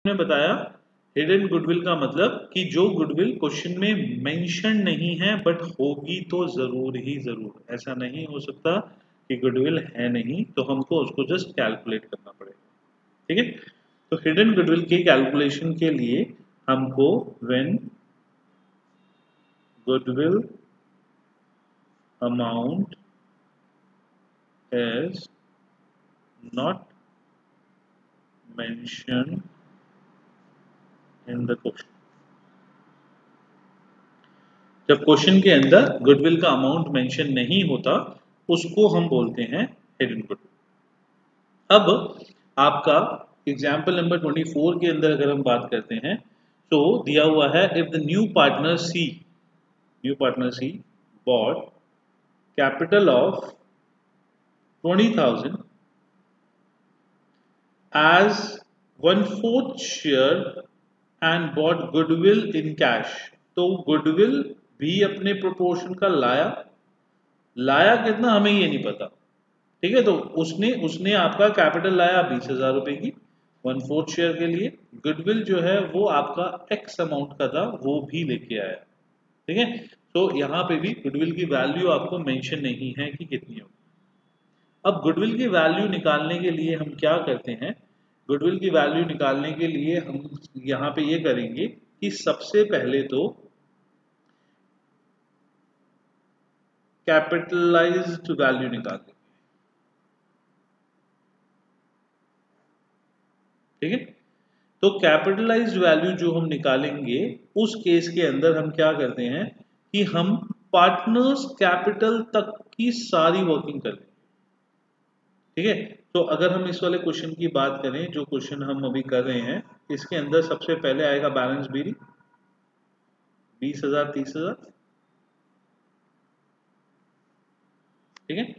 ने बताया hidden goodwill का मतलब कि जो गुडविल क्वेश्चन में मेंशन नहीं है बट होगी तो जरूर ही जरूर, ऐसा नहीं हो सकता कि गुडविल है नहीं, तो हमको उसको जस्ट कैलकुलेट करना पड़ेगा। ठीक है, तो हिडन गुडविल के कैलकुलेशन के लिए हमको when goodwill amount is not mentioned in the question, जब क्वेश्चन के अंदर गुडविल का अमाउंट मेंशन नहीं होता उसको हम बोलते हैं हिडन गुडविल। अब आपका एग्जाम्पल नंबर 24 के अंदर अगर हम बात करते हैं तो दिया हुआ है if the new partner C bought capital of 20,000 as 1/4 share and bought goodwill in cash, तो गुडविल भी अपने प्रोपोर्शन का लाया कितना हमें ये नहीं पता। ठीक है, तो उसने आपका कैपिटल लाया 20,000 रुपए की 1/4 शेयर के लिए, गुडविल जो है वो आपका एक्स अमाउंट का था वो भी लेके आया। ठीक है, तो यहाँ पे भी गुडविल की वैल्यू आपको मेंशन नहीं है कि कितनी होगी। अब गुडविल की वैल्यू निकालने के लिए हम क्या करते हैं, गुडविल की वैल्यू निकालने के लिए हम यहाँ पे ये करेंगे कि सबसे पहले तो कैपिटलाइज्ड वैल्यू निकाल देंगे। ठीक है, तो कैपिटलाइज्ड वैल्यू जो हम निकालेंगे उस केस के अंदर हम क्या करते हैं कि हम पार्टनर्स कैपिटल तक की सारी वर्किंग कर लेंगे। ठीक है, तो अगर हम इस वाले क्वेश्चन की बात करें, जो क्वेश्चन हम अभी कर रहे हैं, इसके अंदर सबसे पहले आएगा बैलेंस बीडी 20,000 30,000। ठीक है,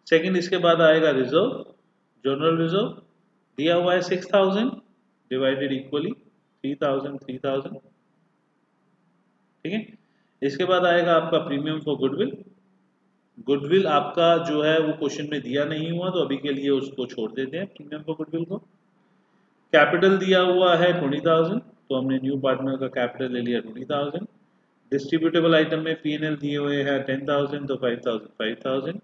सेकंड इसके बाद आएगा रिजर्व, जनरल रिजर्व दिया हुआ है 6,000 डिवाइडेड इक्वली 3,000 3,000। ठीक है, इसके बाद आएगा आपका प्रीमियम फॉर गुडविल। गुडविल आपका जो है वो क्वेश्चन में दिया नहीं हुआ तो अभी के लिए उसको छोड़ देते हैं प्रीमियम फॉर गुडविल को। कैपिटल दिया हुआ है 20,000 तो हमने न्यू पार्टनर का कैपिटल ले लिया 20,000। डिस्ट्रीब्यूटेबल आइटम में P&L दिए हुए हैं 10,000 तो 5,000 5,000।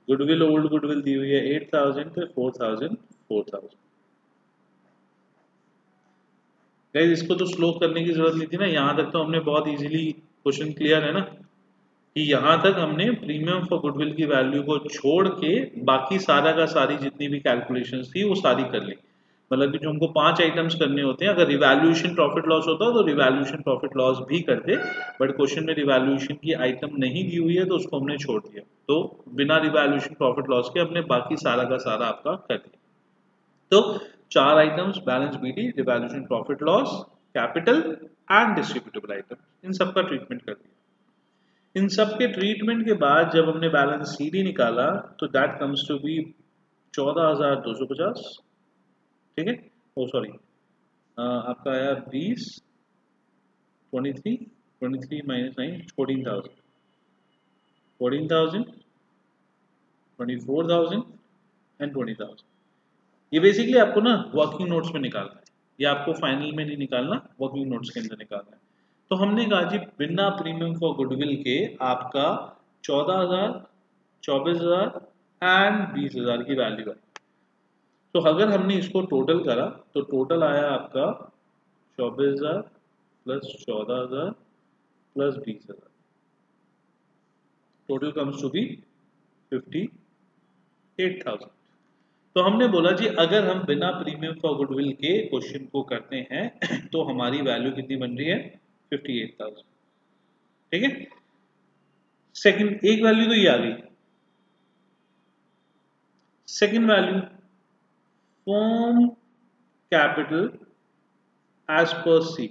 गुडविल ओल्ड गुडविल दी हुई है 8,000 तो 4,000 4,000। गाइस इसको तो स्लो करने की जरूरत नहीं थी ना, यहाँ तक तो हमने बहुत इजीली क्वेश्चन क्लियर है ना कि यहाँ तक हमने प्रीमियम फॉर गुडविल की वैल्यू को छोड़ के बाकी सारा का सारी जितनी भी कैलकुलेशंस थी वो सारी कर ली। मतलब कि जो हमको 5 आइटम्स करने होते हैं, अगर रिवैल्यूएशन प्रॉफिट लॉस होता तो रिवैल्यूएशन प्रॉफिट लॉस भी करते, बट क्वेश्चन में रिवैल्यूएशन की आइटम नहीं दी हुई है तो उसको हमने छोड़ दिया, तो बिना रिवैल्यूएशन प्रॉफिट लॉस के हमने बाकी सारा का सारा आपका कर दिया। तो 4 items balance BD, revaluation profit loss, capital and distributable item, इन सबका ट्रीटमेंट कर दिया। इन सब के ट्रीटमेंट के बाद जब हमने बैलेंस सीडी निकाला तो दैट कम्स टू बी 14,250। ठीक है, ओ सॉरी आपका आया 20 23 माइनस 9 14,000 24,000 एंड 20,000। ये बेसिकली आपको ना वर्किंग नोट्स में निकालना है, ये आपको फाइनल में नहीं निकालना, वर्किंग नोट्स के अंदर निकालना है। तो हमने कहा जी बिना प्रीमियम फॉर गुडविल के आपका 14,000 24,000 एंड 20,000 की वैल्यू है। तो अगर हमने इसको टोटल करा तो टोटल आया आपका 24,000 plus 14,000 plus 20,000, total comes to be 58,000। तो हमने बोला जी अगर हम बिना प्रीमियम फॉर गुडविल के क्वेश्चन को करते हैं तो हमारी वैल्यू कितनी बन रही है 58,000। ठीक है, सेकंड एक वैल्यू तो ये आ गई। Second value form capital as per C,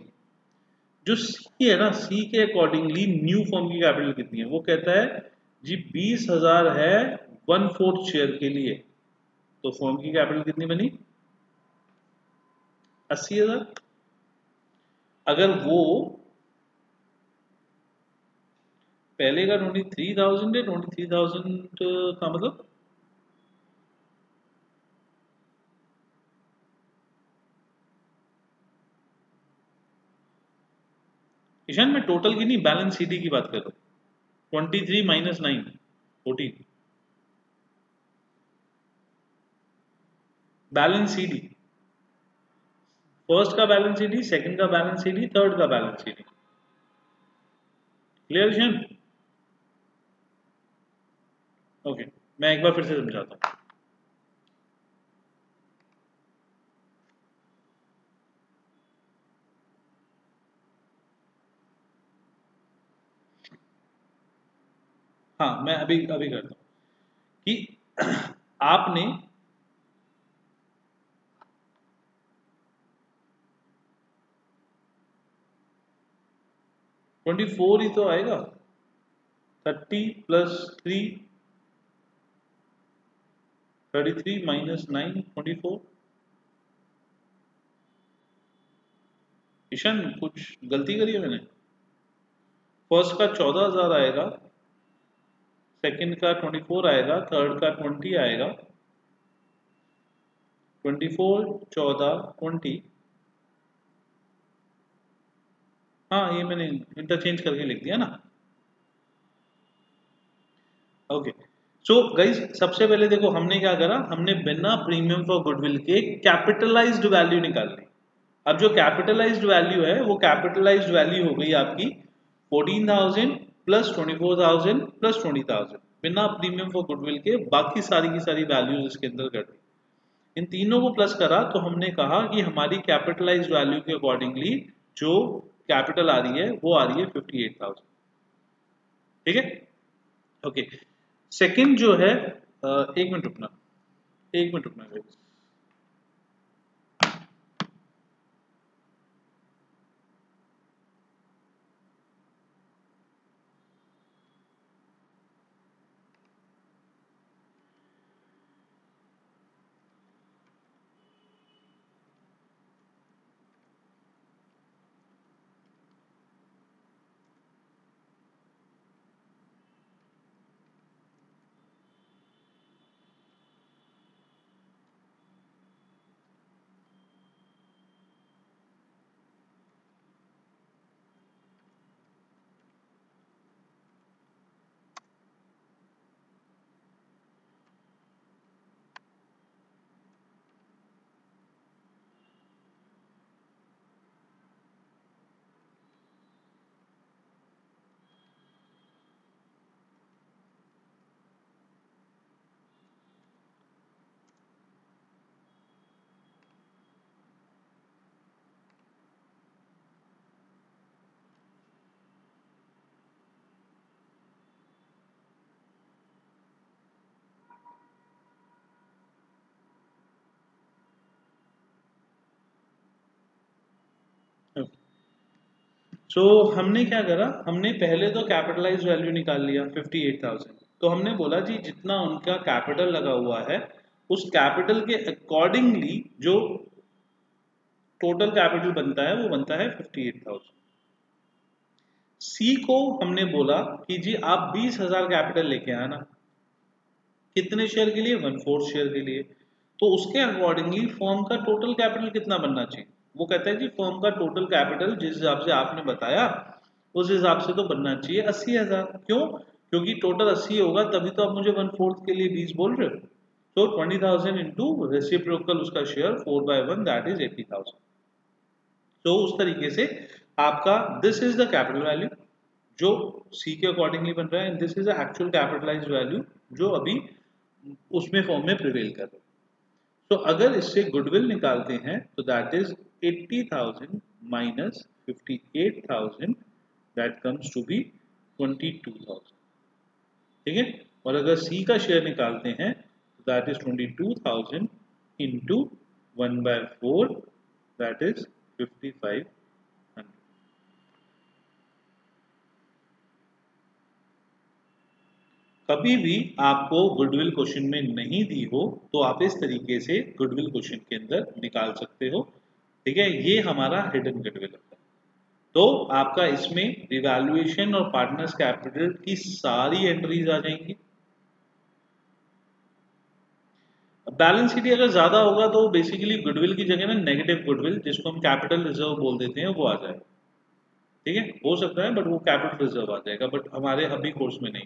जो सी है ना, सी के अकॉर्डिंगली न्यू फॉर्म की कैपिटल कितनी है, वो कहता है जी 20,000 है 1/4 शेयर के लिए, तो फॉर्म की कैपिटल कितनी बनी 80,000। अगर वो पहले का 23,000 है, 23,000 का मतलब ईशान मैं टोटल की नहीं, बैलेंस सीडी की बात कर रहा हूँ। 23 माइनस 9 14 बैलेंस सीडी, फर्स्ट का बैलेंस सीडी, सेकंड का बैलेंस सीडी, थर्ड का balance CD. Clear Ishaan? Okay, मैं एक बार फिर से समझाता हूँ। हाँ मैं अभी अभी करता हूँ कि आपने 24 ही तो आएगा, 30 प्लस 3, 33 माइनस 9 24। ईशान कुछ गलती करी है मैंने? फर्स्ट का 14,000 आएगा, सेकंड का 24 आएगा, थर्ड का 20 आएगा। 24 14 20। हाँ ये मैंने इंटरचेंज करके लिख दिया ना। ओके सो गाइस, सबसे पहले देखो हमने क्या करा, हमने बिना प्रीमियम फॉर गुडविल के कैपिटलाइज्ड वैल्यू निकाल ली। अब जो कैपिटलाइज्ड वैल्यू है वो कैपिटलाइज्ड वैल्यू हो गई आपकी 14,000 प्लस 24,000 प्लस 20,000, बिना प्रीमियम फॉर गुडविल के बाकी सारी की सारी वैल्यूज इसके अंदर कर दी। इन तीनों को प्लस करा तो हमने कहा कि हमारी कैपिटलाइज्ड वैल्यू के अकॉर्डिंगली जो कैपिटल आ रही है वो आ रही है 58,000। ठीक है? ओके सेकंड जो है एक मिनट रुकना, एक मिनट रुकना guys। सो हमने क्या करा, हमने पहले तो कैपिटलाइज वैल्यू निकाल लिया 58,000। तो हमने बोला जी जितना उनका कैपिटल लगा हुआ है उस कैपिटल के अकॉर्डिंगली जो टोटल कैपिटल बनता है वो बनता है 58,000। सी को हमने बोला कि जी आप 20,000 कैपिटल लेके आना, कितने शेयर के लिए? 1/4 शेयर के लिए। तो उसके अकॉर्डिंगली फर्म का टोटल कैपिटल कितना बनना चाहिए? वो कहता है जी फर्म का टोटल कैपिटल जिस हिसाब से आपने बताया उस हिसाब से तो बनना चाहिए 80,000। क्यों? क्योंकि टोटल 80 होगा तभी तो आप मुझे 1/4 के लिए 20 बोल रहे हो। तो 20,000 इंटू रेसिप्रोकल उसका शेयर 4/1 दैट इज 80,000। तो उस तरीके से आपका this is the capital value जो सी के अकॉर्डिंगली बन रहा है, and this is the actual capitalised value जो अभी उसमें फॉर्म में प्रिवेल कर रहा है। तो अगर इससे गुडविल निकालते हैं तो that is 80,000 minus 58,000 that comes to be 22,000। ठीक है? और अगर सी का शेयर निकालते हैं तो that is 22,000 into 1/4 that is 5500। कभी भी आपको गुडविल क्वेश्चन में नहीं दी हो तो आप इस तरीके से गुडविल क्वेश्चन के अंदर निकाल सकते हो। ठीक है? ये हमारा हिडन गुडविल है। तो आपका इसमें रिवैल्यूएशन और पार्टनर्स कैपिटल की सारी एंट्रीज आ जाएंगी। बैलेंस शीट अगर ज्यादा होगा तो बेसिकली गुडविल की जगह ना नेगेटिव गुडविल जिसको हम कैपिटल रिजर्व बोल देते हैं वो आ जाएगा। ठीक है, हो सकता है, बट वो कैपिटल रिजर्व आ जाएगा, बट हमारे अभी कोर्स में नहीं।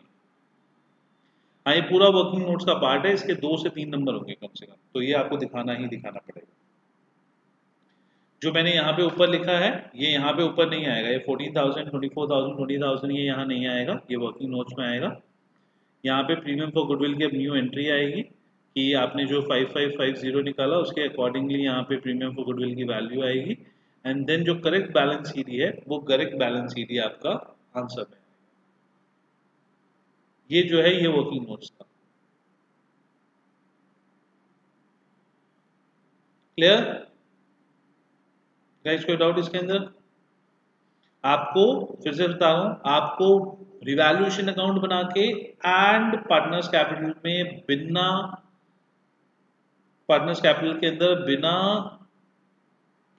हाँ, ये पूरा वर्किंग नोट्स का पार्ट है, इसके 2 से 3 नंबर होंगे कम से कम, तो ये आपको दिखाना ही दिखाना पड़ेगा। जो मैंने यहाँ पे ऊपर लिखा है ये यहाँ पे ऊपर नहीं आएगा, ये 14,000, 24,000, 20,000 ये यहाँ नहीं आएगा, ये वर्किंग नोट्स में आएगा। यहाँ पे प्रीमियम फॉर गुडविल की अब न्यू एंट्री आएगी कि आपने जो 5550 निकाला उसके अकॉर्डिंगली यहाँ पे प्रीमियम फॉर गुडविल की वैल्यू आएगी, एंड देन जो करेक्ट बैलेंस सीडी है वो करेक्ट बैलेंस सीडी आपका आंसर है। ये जो है ये वर्किंग नोट्स था। क्लियर गाइस, कोई डाउट इसके अंदर? आपको फिर से बता रहा हूं, आपको रिवैल्यूएशन अकाउंट बना के एंड पार्टनर्स कैपिटल में बिना पार्टनर्स कैपिटल के अंदर बिना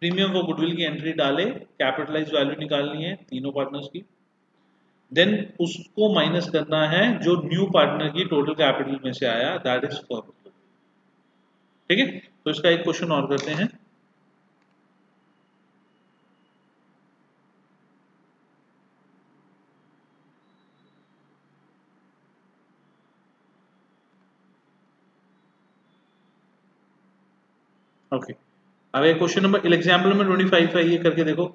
प्रीमियम फॉर गुडविल की एंट्री डाले कैपिटलाइज वैल्यू निकालनी है तीनों पार्टनर्स की, देन उसको माइनस करना है जो न्यू पार्टनर की टोटल कैपिटल में से आया, दैट इज फर्म। ठीक है, तो इसका एक क्वेश्चन और करते हैं। ओके, अब एक क्वेश्चन नंबर एग्जाम्पल नंबर 25 है, ये करके देखो।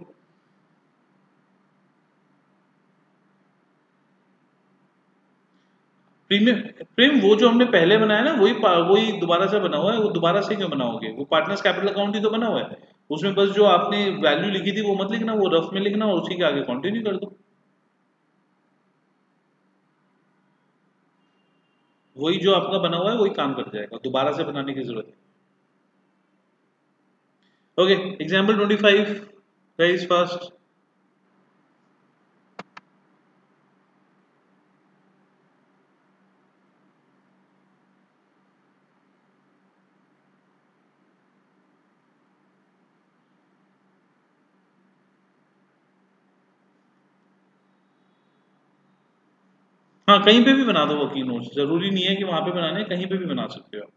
प्रीमियम वो जो हमने पहले बनाया ना वही दोबारा से बना हुआ है। वो दोबारा से क्यों बनाओगे, वो पार्टनर्स कैपिटल अकाउंट ही तो बना हुआ है, उसमें बस जो आपने वैल्यू लिखी थी वो मत लिखना, वो रफ में लिखना और उसी के आगे कंटिन्यू कर दो। वही जो आपका बना हुआ है वही काम कर जाएगा, दोबारा से बनाने की जरूरत है। Okay, example 25 guys first. हाँ, कहीं पे भी बना दो वर्किंग नोट्स, जरूरी नहीं है कि वहां पे बनाने, कहीं पे भी बना सकते हो।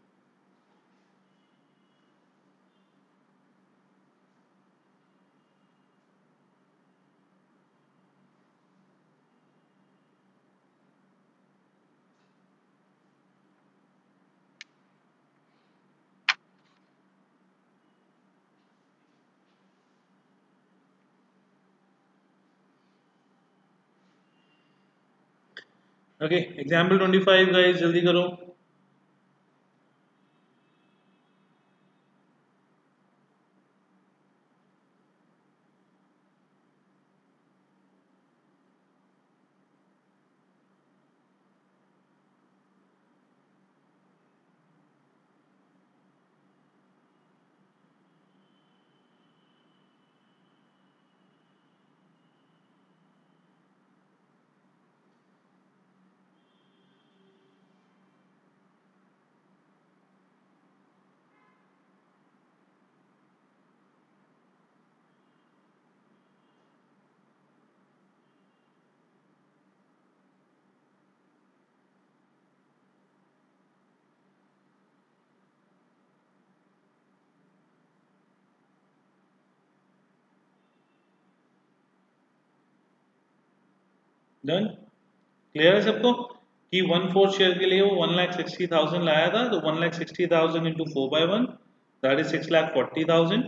ओके, एग्जाम्पल 25 गाइस जल्दी करो। डन, क्लियर है सबको कि 1/4 शेयर के लिए वो 1,60,000 लाया था, तो 1,60,000 इंटू 4/1 दैट इज 6,40,000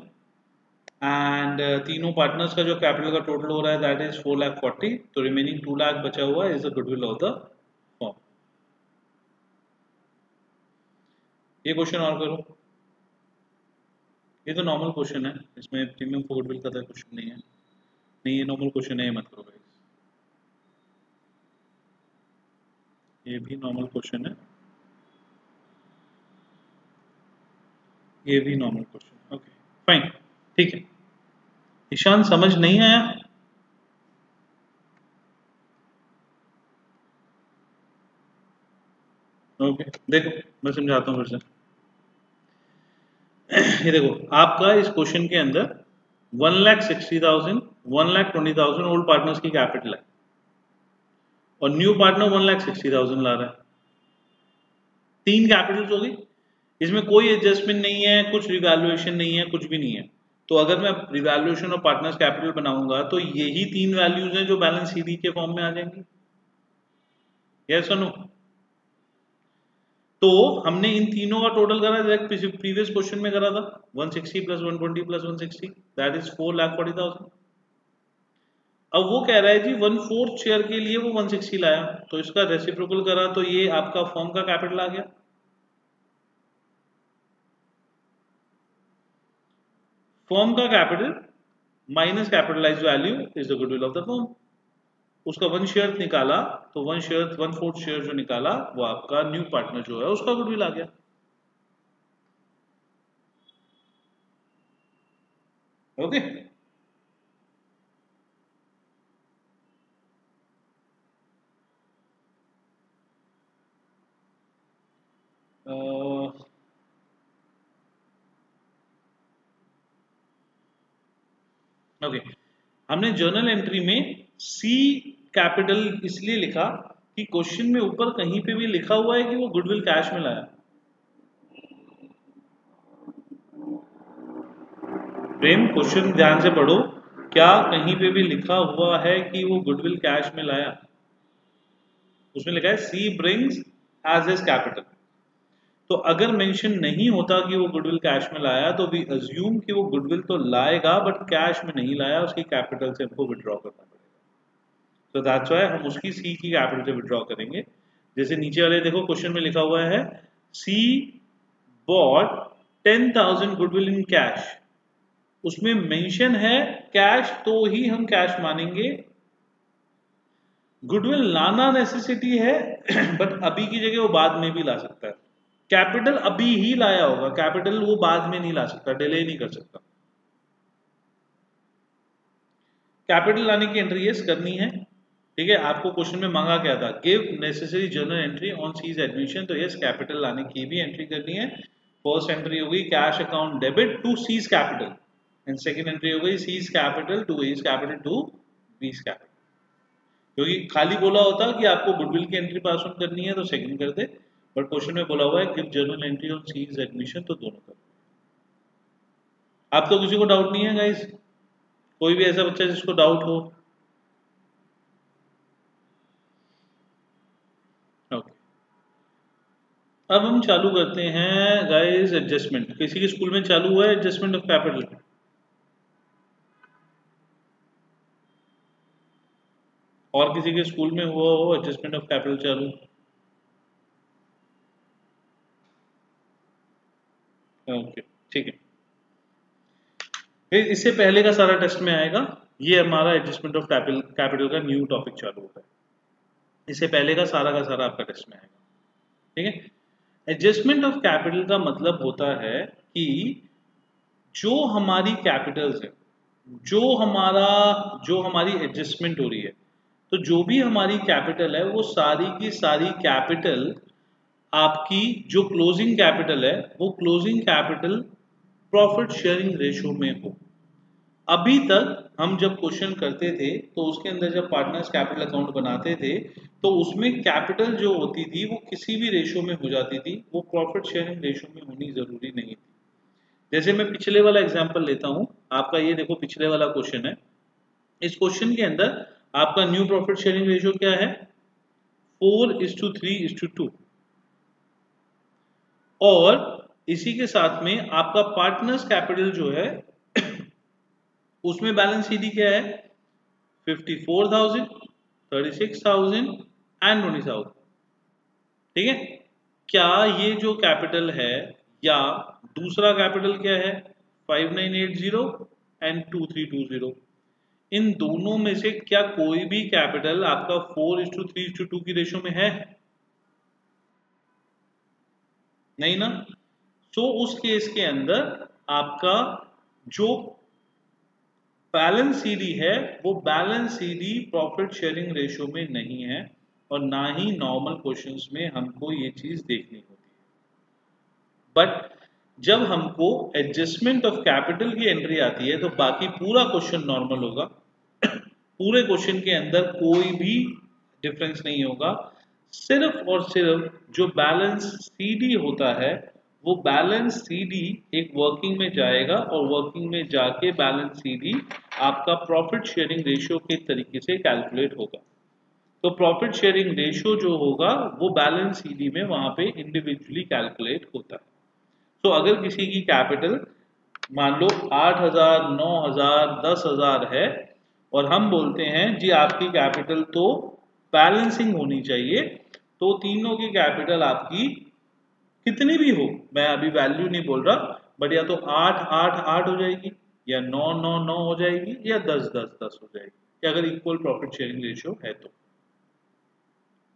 एंड तीनों पार्टनर्स का जो कैपिटल का टोटल हो रहा है दैट इज 4,40,000, तो रिमेनिंग 2 लाख बचा हुआ is the goodwill of the firm. ये क्वेश्चन और करो, ये तो नॉर्मल क्वेश्चन है, इसमें प्रीमियम फॉर गुडविल का तो क्वेश्चन नहीं है। नहीं, ये नॉर्मल क्वेश्चन है, ये मत करो गाइस, ये भी नॉर्मल क्वेश्चन है, ये भी नॉर्मल क्वेश्चन। ओके फाइन, ठीक है। ईशान समझ नहीं आया? ओके देखो, मैं समझाता हूँ फिर से। ये देखो, आपका इस क्वेश्चन के अंदर 1,60,000, 1,20,000 ओल्ड पार्टनर्स की कैपिटल है और न्यू पार्टनर 1,60,000 ला रहा है। 3 कैपिटल्स हो गई, इसमें कोई एडजस्टमेंट नहीं है, कुछ रिवैल्यूएशन नहीं है, कुछ भी नहीं है। तो अगर मैं रिवैल्यूएशन ऑफ पार्टनर्स कैपिटल बनाऊंगा तो यही 3 वैल्यूज हैं जो बैलेंस सीडी के फॉर्म में आ जाएंगी। यस और नो? तो हमने इन तीनों का टोटल करा डायरेक्ट प्रीवियस क्वेश्चन में करा था 160 प्लस 120 प्लस 160 दैट इज 4,40,000। अब वो कह रहा है जी 1/4 शेयर के लिए वो 160 लाया, तो इसका रेसिप्रोकल करा तो ये आपका फर्म का कैपिटल आ गया। फर्म का capital minus capitalised value is the goodwill of the firm. उसका 1 शेयर निकाला तो 1/4 शेयर जो निकाला वो आपका न्यू पार्टनर जो है उसका गुडविल आ गया। ओके ओके हमने जर्नल एंट्री में सी कैपिटल इसलिए लिखा कि क्वेश्चन में ऊपर कहीं पे भी लिखा हुआ है कि वो गुडविल कैश में लाया। प्रेम क्वेश्चन ध्यान से पढ़ो, क्या कहीं पे भी लिखा हुआ है कि वो गुडविल कैश में लाया? उसमें लिखा है सी ब्रिंग्स एज हिज कैपिटल। तो अगर मेंशन नहीं होता कि वो गुडविल कैश में लाया तो वी अज्यूम कि वो गुडविल तो लाएगा बट कैश में नहीं लाया, उसकी कैपिटल से हमको विड्रॉ करना पड़ेगा। तो दैट्स व्हाई हम उसकी सी की कैपिटल से विड्रॉ करेंगे। जैसे नीचे वाले देखो क्वेश्चन में लिखा हुआ है सी बॉट 10,000 गुडविल इन कैश, उसमें मेंशन है कैश तो ही हम कैश मानेंगे। गुडविल लाना नेसेसिटी है बट अभी की जगह वो बाद में भी ला सकता है। कैपिटल अभी ही लाया होगा, कैपिटल वो बाद में नहीं ला सकता, डिले नहीं कर सकता। कैपिटल लाने की एंट्री यस करनी है, ठीक है। आपको क्वेश्चन में मांगा क्या था, give necessary journal entry on C's admission, तो यस कैपिटल लाने की भी एंट्री करनी है। फर्स्ट एंट्री होगी cash account debit to C's capital and second entry हो गई C's capital to A's capital to B's capital. क्योंकि खाली बोला होता कि आपको गुडविल की एंट्री पास ऑन करनी है तो सेकंड कर दे, बट क्वेश्चन में बोला हुआ है give journal entry on C's admission, तो दोनों कर। आप तो किसी को डाउट नहीं है गाइस? कोई भी ऐसा बच्चा जिसको डाउट हो? ओके अब हम चालू करते हैं गाइस एडजस्टमेंट। किसी के स्कूल में चालू हुआ है एडजस्टमेंट ऑफ कैपिटल? और किसी के स्कूल में हुआ हो एडजस्टमेंट ऑफ कैपिटल चालू? ओके ठीक है, फिर इससे पहले का सारा टेस्ट में आएगा। ये हमारा एडजस्टमेंट ऑफ कैपिटल का न्यू टॉपिक चालू होता है, इससे पहले का सारा आपका टेस्ट में आएगा, ठीक है। एडजस्टमेंट ऑफ कैपिटल का मतलब होता है कि जो हमारी कैपिटल्स है, जो हमारी एडजस्टमेंट हो रही है, तो जो भी हमारी कैपिटल है वो सारी की सारी कैपिटल आपकी जो क्लोजिंग कैपिटल है वो closing capital profit sharing ratio में हो। अभी तक हम जब क्वेश्चन करते थे तो उसके अंदर जब पार्टनर्स कैपिटल अकाउंट बनाते थे तो उसमें कैपिटल जो होती थी वो किसी भी रेशो में हो जाती थी, वो प्रॉफिट शेयरिंग रेशो में होनी जरूरी नहीं थी। जैसे मैं पिछले वाला एग्जांपल लेता हूं आपका, ये देखो पिछले वाला क्वेश्चन है। इस क्वेश्चन के अंदर आपका न्यू प्रॉफिट शेयरिंग रेशो क्या है, 4:3:2, और इसी के साथ में आपका पार्टनर्स कैपिटल जो है उसमें बैलेंस सीडी क्या है, 54,000, 36,000 एंड 20,000, ठीक है। क्या ये जो कैपिटल है या दूसरा कैपिटल क्या है 5980 एंड 2320, इन दोनों में से क्या कोई भी कैपिटल आपका 4:3:2 की रेशो में है? नहीं ना। तो उस केस के अंदर आपका जो बैलेंस सीडी है वो balance CD profit sharing ratio में नहीं है, और ना ही नॉर्मल क्वेश्चंस में हमको ये चीज देखनी होती है। बट जब हमको एडजस्टमेंट ऑफ कैपिटल की एंट्री आती है तो बाकी पूरा क्वेश्चन नॉर्मल होगा, पूरे क्वेश्चन के अंदर कोई भी डिफरेंस नहीं होगा। सिर्फ और सिर्फ जो बैलेंस सीडी होता है वो बैलेंस सीडी एक वर्किंग में जाएगा और वर्किंग में जाके बैलेंस सीडी आपका प्रॉफिट शेयरिंग रेशियो के तरीके से कैलकुलेट होगा। तो प्रॉफिट शेयरिंग रेशियो जो होगा वो बैलेंस सीडी में वहां पे इंडिविजुअली कैलकुलेट होता है। तो अगर किसी की कैपिटल मान लो 8,000, 9,000, 10,000 है और हम बोलते हैं जी आपकी कैपिटल तो बैलेंसिंग होनी चाहिए, तो तीनों की कैपिटल आपकी कितनी भी हो, मैं अभी वैल्यू नहीं बोल रहा, बट या तो 8, 8, 8 हो जाएगी, या 9, 9, 9 हो जाएगी, या 10, 10, 10 हो जाएगी, अगर इक्वल प्रॉफिट शेयरिंग रेशियो है तो।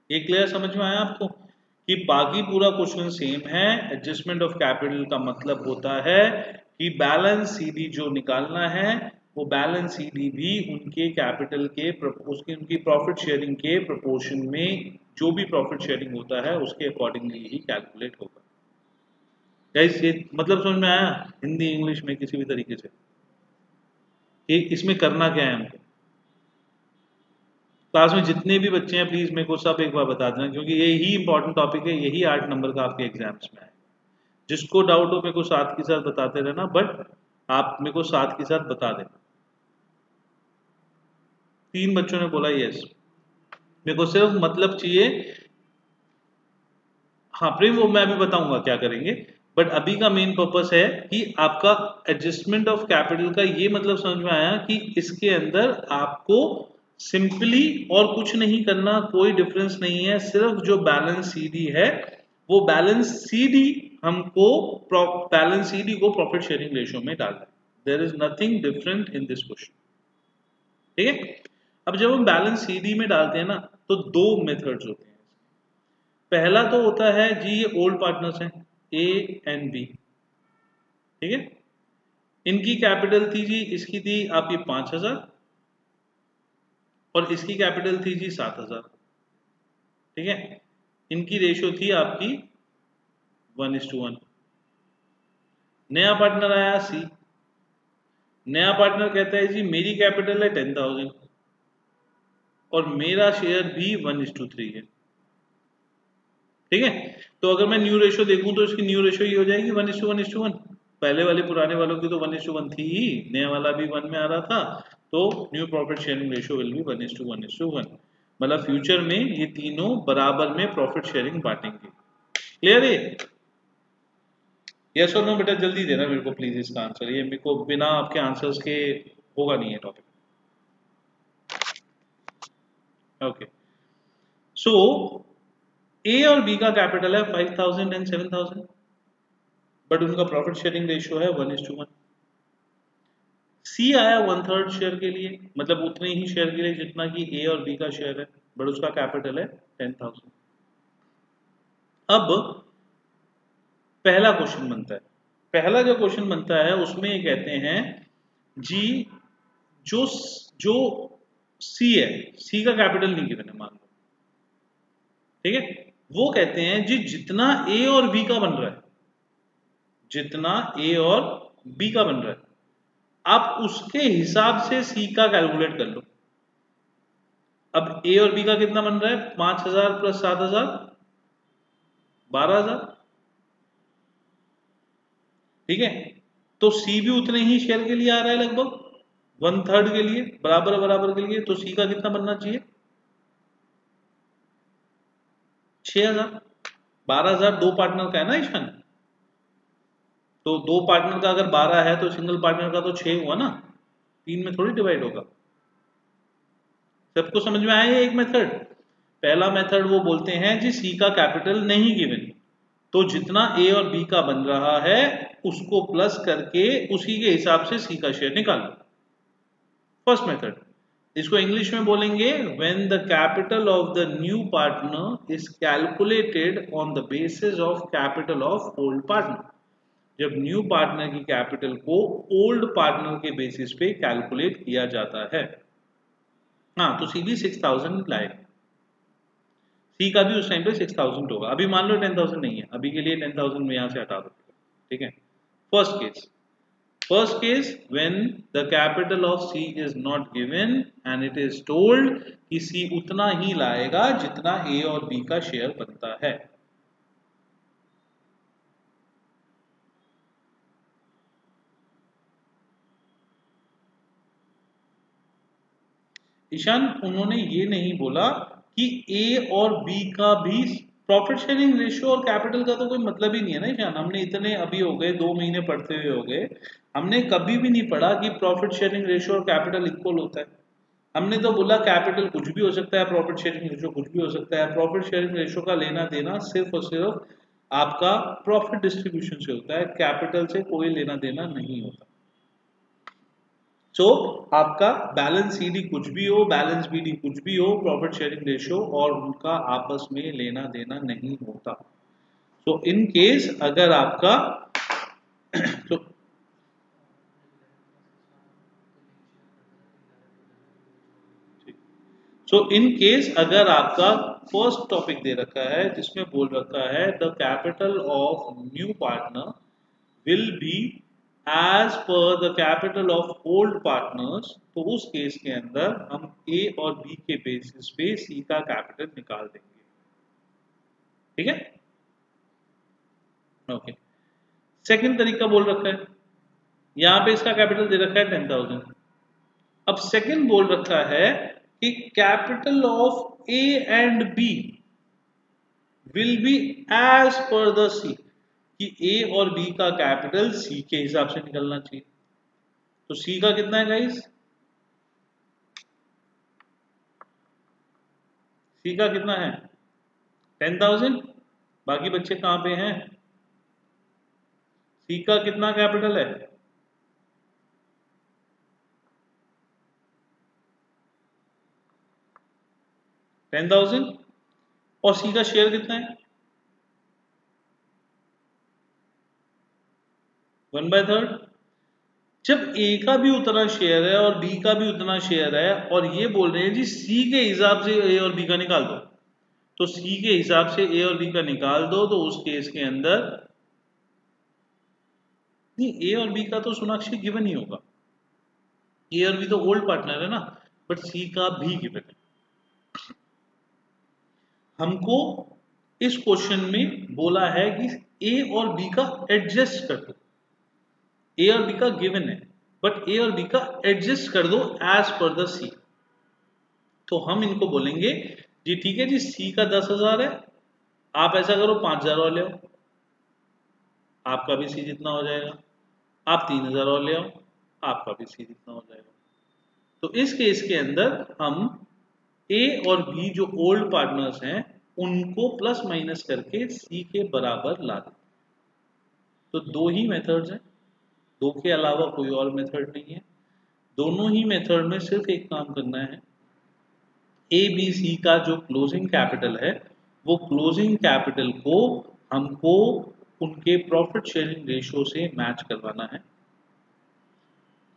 ये क्लियर समझ में आया आपको कि बाकी पूरा क्वेश्चन सेम है। एडजस्टमेंट ऑफ कैपिटल का मतलब होता है कि बैलेंस सीडी जो निकालना है वो बैलेंस सीडी भी उनके कैपिटल के उसकी उनकी प्रॉफिट शेयरिंग के प्रोपोर्शन में जो भी प्रॉफिट शेयरिंग होता है उसके अकॉर्डिंगली ही कैलकुलेट होगा। गाइस ये मतलब समझ में आया हिंदी इंग्लिश में किसी भी तरीके से कि इसमें करना क्या है हमको। क्लास में जितने भी बच्चे हैं प्लीज मेरे को सब एक बार बता देना, क्योंकि यही इंपॉर्टेंट टॉपिक है, यही 8 नंबर का आपके एग्जाम्स में है। जिसको डाउट हो मेरे को साथ के साथ बताते रहना, बट आप मेरे को साथ के साथ बता देना। 3 बच्चों ने बोला यस, मेरे को सिर्फ मतलब चाहिए। हाँ प्रेम वो मैं अभी बताऊंगा क्या करेंगे, बट अभी का मेन पर्पस है कि आपका एडजस्टमेंट ऑफ कैपिटल का ये मतलब समझ में आया कि इसके अंदर आपको सिंपली और कुछ नहीं करना, कोई डिफरेंस नहीं है, सिर्फ जो बैलेंस सीडी है वो बैलेंस सीडी हमको बैलेंस सीडी को प्रॉफिट शेयरिंग रेशियो में डालना है। There is nothing different in this question, ठीक है। अब जब हम बैलेंस सीडी में डालते हैं ना तो 2 मेथड्स होते हैं। पहला तो होता है जी ये ओल्ड पार्टनर्स हैं ए एंड बी, ठीक है। इनकी कैपिटल थी जी, इसकी थी आपकी 5,000 और इसकी कैपिटल थी जी 7,000, ठीक है। इनकी रेशियो थी आपकी 1:1। नया पार्टनर आया सी, नया पार्टनर कहता है जी मेरी कैपिटल है 10,000 और मेरा शेयर भी 1:3 है, ठीक है। तो अगर मैं न्यू रेशियो देखूं तो इसकी न्यू रेशियो ये हो जाएगी 1:1:1। पहले वाले पुराने वालों की तो 1:1 थी ही, नया वाला भी 1 में आ रहा था, तो new profit sharing ratio will be 1:1:1। मतलब फ्यूचर में ये तीनों बराबर में प्रॉफिट शेयरिंग बांटेंगे। क्लियर है? यस और नो बेटा जल्दी देना मेरे को प्लीज इसका आंसर, ये मेरे को बिना आपके आंसर्स के होगा नहीं है टॉपिक। ओके सो ए और बी का कैपिटल है 5,000 एंड 7,000, बट उनका प्रॉफिट शेयरिंग रेशियो है 1:1। सी आया 1/3 शेयर के लिए, मतलब उतने ही शेयर के लिए जितना कि ए और बी का शेयर है, बट उसका कैपिटल है 10,000। अब पहला क्वेश्चन बनता है, पहला जो क्वेश्चन बनता है उसमें ये कहते हैं जी जो जो सी है, सी का कैपिटल नहीं गिवन है मान लो, ठीक है। वो कहते हैं जी जितना ए और बी का बन रहा है, जितना ए और बी का बन रहा है, आप उसके हिसाब से सी का कैलकुलेट कर लो। अब ए और बी का कितना बन रहा है, 5,000 प्लस 7,000 12,000, ठीक है। तो सी भी उतने ही शेयर के लिए आ रहा है, लगभग 1/3 के लिए, बराबर बराबर के लिए, तो सी का कितना बनना चाहिए 6,000। 12,000 दो पार्टनर का है ना ईशान, तो दो पार्टनर का अगर 12 है तो सिंगल पार्टनर का तो 6 हुआ ना, 3 में थोड़ी डिवाइड होगा। सबको समझ में आया एक मेथड? पहला मेथड वो बोलते हैं जी सी का कैपिटल नहीं गिवन, तो जितना ए और बी का बन रहा है उसको प्लस करके उसी के हिसाब से सी का शेयर निकाल लो। फर्स्ट मेथड, इसको इंग्लिश में बोलेंगे when the capital of the new partner is calculated on the basis of capital of old partner. जब न्यू पार्टनर की कैपिटल को ओल्ड पार्टनर के बेसिस पे कैलकुलेट किया जाता है। हाँ तो सी भी 6,000 लाएगा, सी का भी उस टाइम पे 6,000 होगा। अभी मान लो 10,000 नहीं है, अभी के लिए 10,000 में यहां से हटा दो, ठीक है। First case when the capital of C is not given and it is told कि सी उतना ही लाएगा जितना ए और बी का शेयर बनता है। ईशान उन्होंने ये नहीं बोला कि ए और बी का भी प्रॉफिट शेयरिंग रेशियो और कैपिटल का तो कोई मतलब ही नहीं है ना ईशान। हमने इतने अभी हो गए 2 महीने पढ़ते हुए हो गए, हमने कभी भी नहीं पढ़ा कि प्रॉफिट शेयरिंग रेशियो और कैपिटल इक्वल होता है। हमने तो बोला कैपिटल कुछ भी हो सकता है, प्रॉफिट शेयरिंग रेशियो कुछ भी हो सकता है। प्रॉफिट शेयरिंग रेशियो का लेना देना सिर्फ और सिर्फ आपका प्रॉफिट डिस्ट्रीब्यूशन से होता है, कैपिटल से कोई लेना देना नहीं होता। सो आपका बैलेंस सीडी कुछ भी हो, बैलेंस बीडी कुछ भी हो, प्रॉफिट शेयरिंग रेशियो और उनका आपस में लेना देना नहीं होता। सो इन केस अगर आपका तो इन केस अगर आपका फर्स्ट टॉपिक दे रखा है जिसमें बोल रखा है the capital of new partner will be as per the capital of old partners, तो उस केस के अंदर हम ए और बी के बेसिस पे सी का कैपिटल निकाल देंगे। ठीक है, ओके। सेकंड तरीका बोल रखा है, यहां पे इसका कैपिटल दे रखा है 10,000। अब सेकंड बोल रखा है कि capital of A and B will be as per the C, कि ए और बी का कैपिटल सी के हिसाब से निकलना चाहिए। तो सी का कितना है गाइस? सी का कितना है? 10,000। बाकी बच्चे कहां पे हैं? सी का कितना कैपिटल है? 10,000। और सी का शेयर कितना है? 1/3। जब ए का भी उतना शेयर है और बी का भी उतना शेयर है और ये बोल रहे हैं जी सी के हिसाब से ए और बी का निकाल दो, तो सी के हिसाब से ए और बी का निकाल दो, तो उस केस के अंदर नहीं, ए और बी का तो सोनाक्षी गिवन ही होगा। ए और बी तो ओल्ड पार्टनर है ना, बट सी का भी गिवन है। हमको इस क्वेश्चन में बोला है कि ए और बी का एडजस्ट कर दो। ए और बी का गिवन है, बट ए और बी का एडजस्ट कर दो एज पर द सी। तो हम इनको बोलेंगे जी ठीक है जी, सी का 10,000 है, आप ऐसा करो 5,000 और ले आओ, आपका भी सी जितना हो जाएगा। आप 3,000 और ले आओ, आपका भी सी जितना हो जाएगा। तो इस केस के अंदर हम ए और बी जो ओल्ड पार्टनर्स हैं उनको प्लस माइनस करके सी के बराबर ला दें। तो दो ही मेथड्स हैं, दो के अलावा कोई और मेथड नहीं है। दोनों ही मेथड में सिर्फ एक काम करना है, ए बी सी का जो क्लोजिंग कैपिटल है वो क्लोजिंग कैपिटल को हमको उनके प्रॉफिट शेयरिंग रेशियो से मैच करवाना है।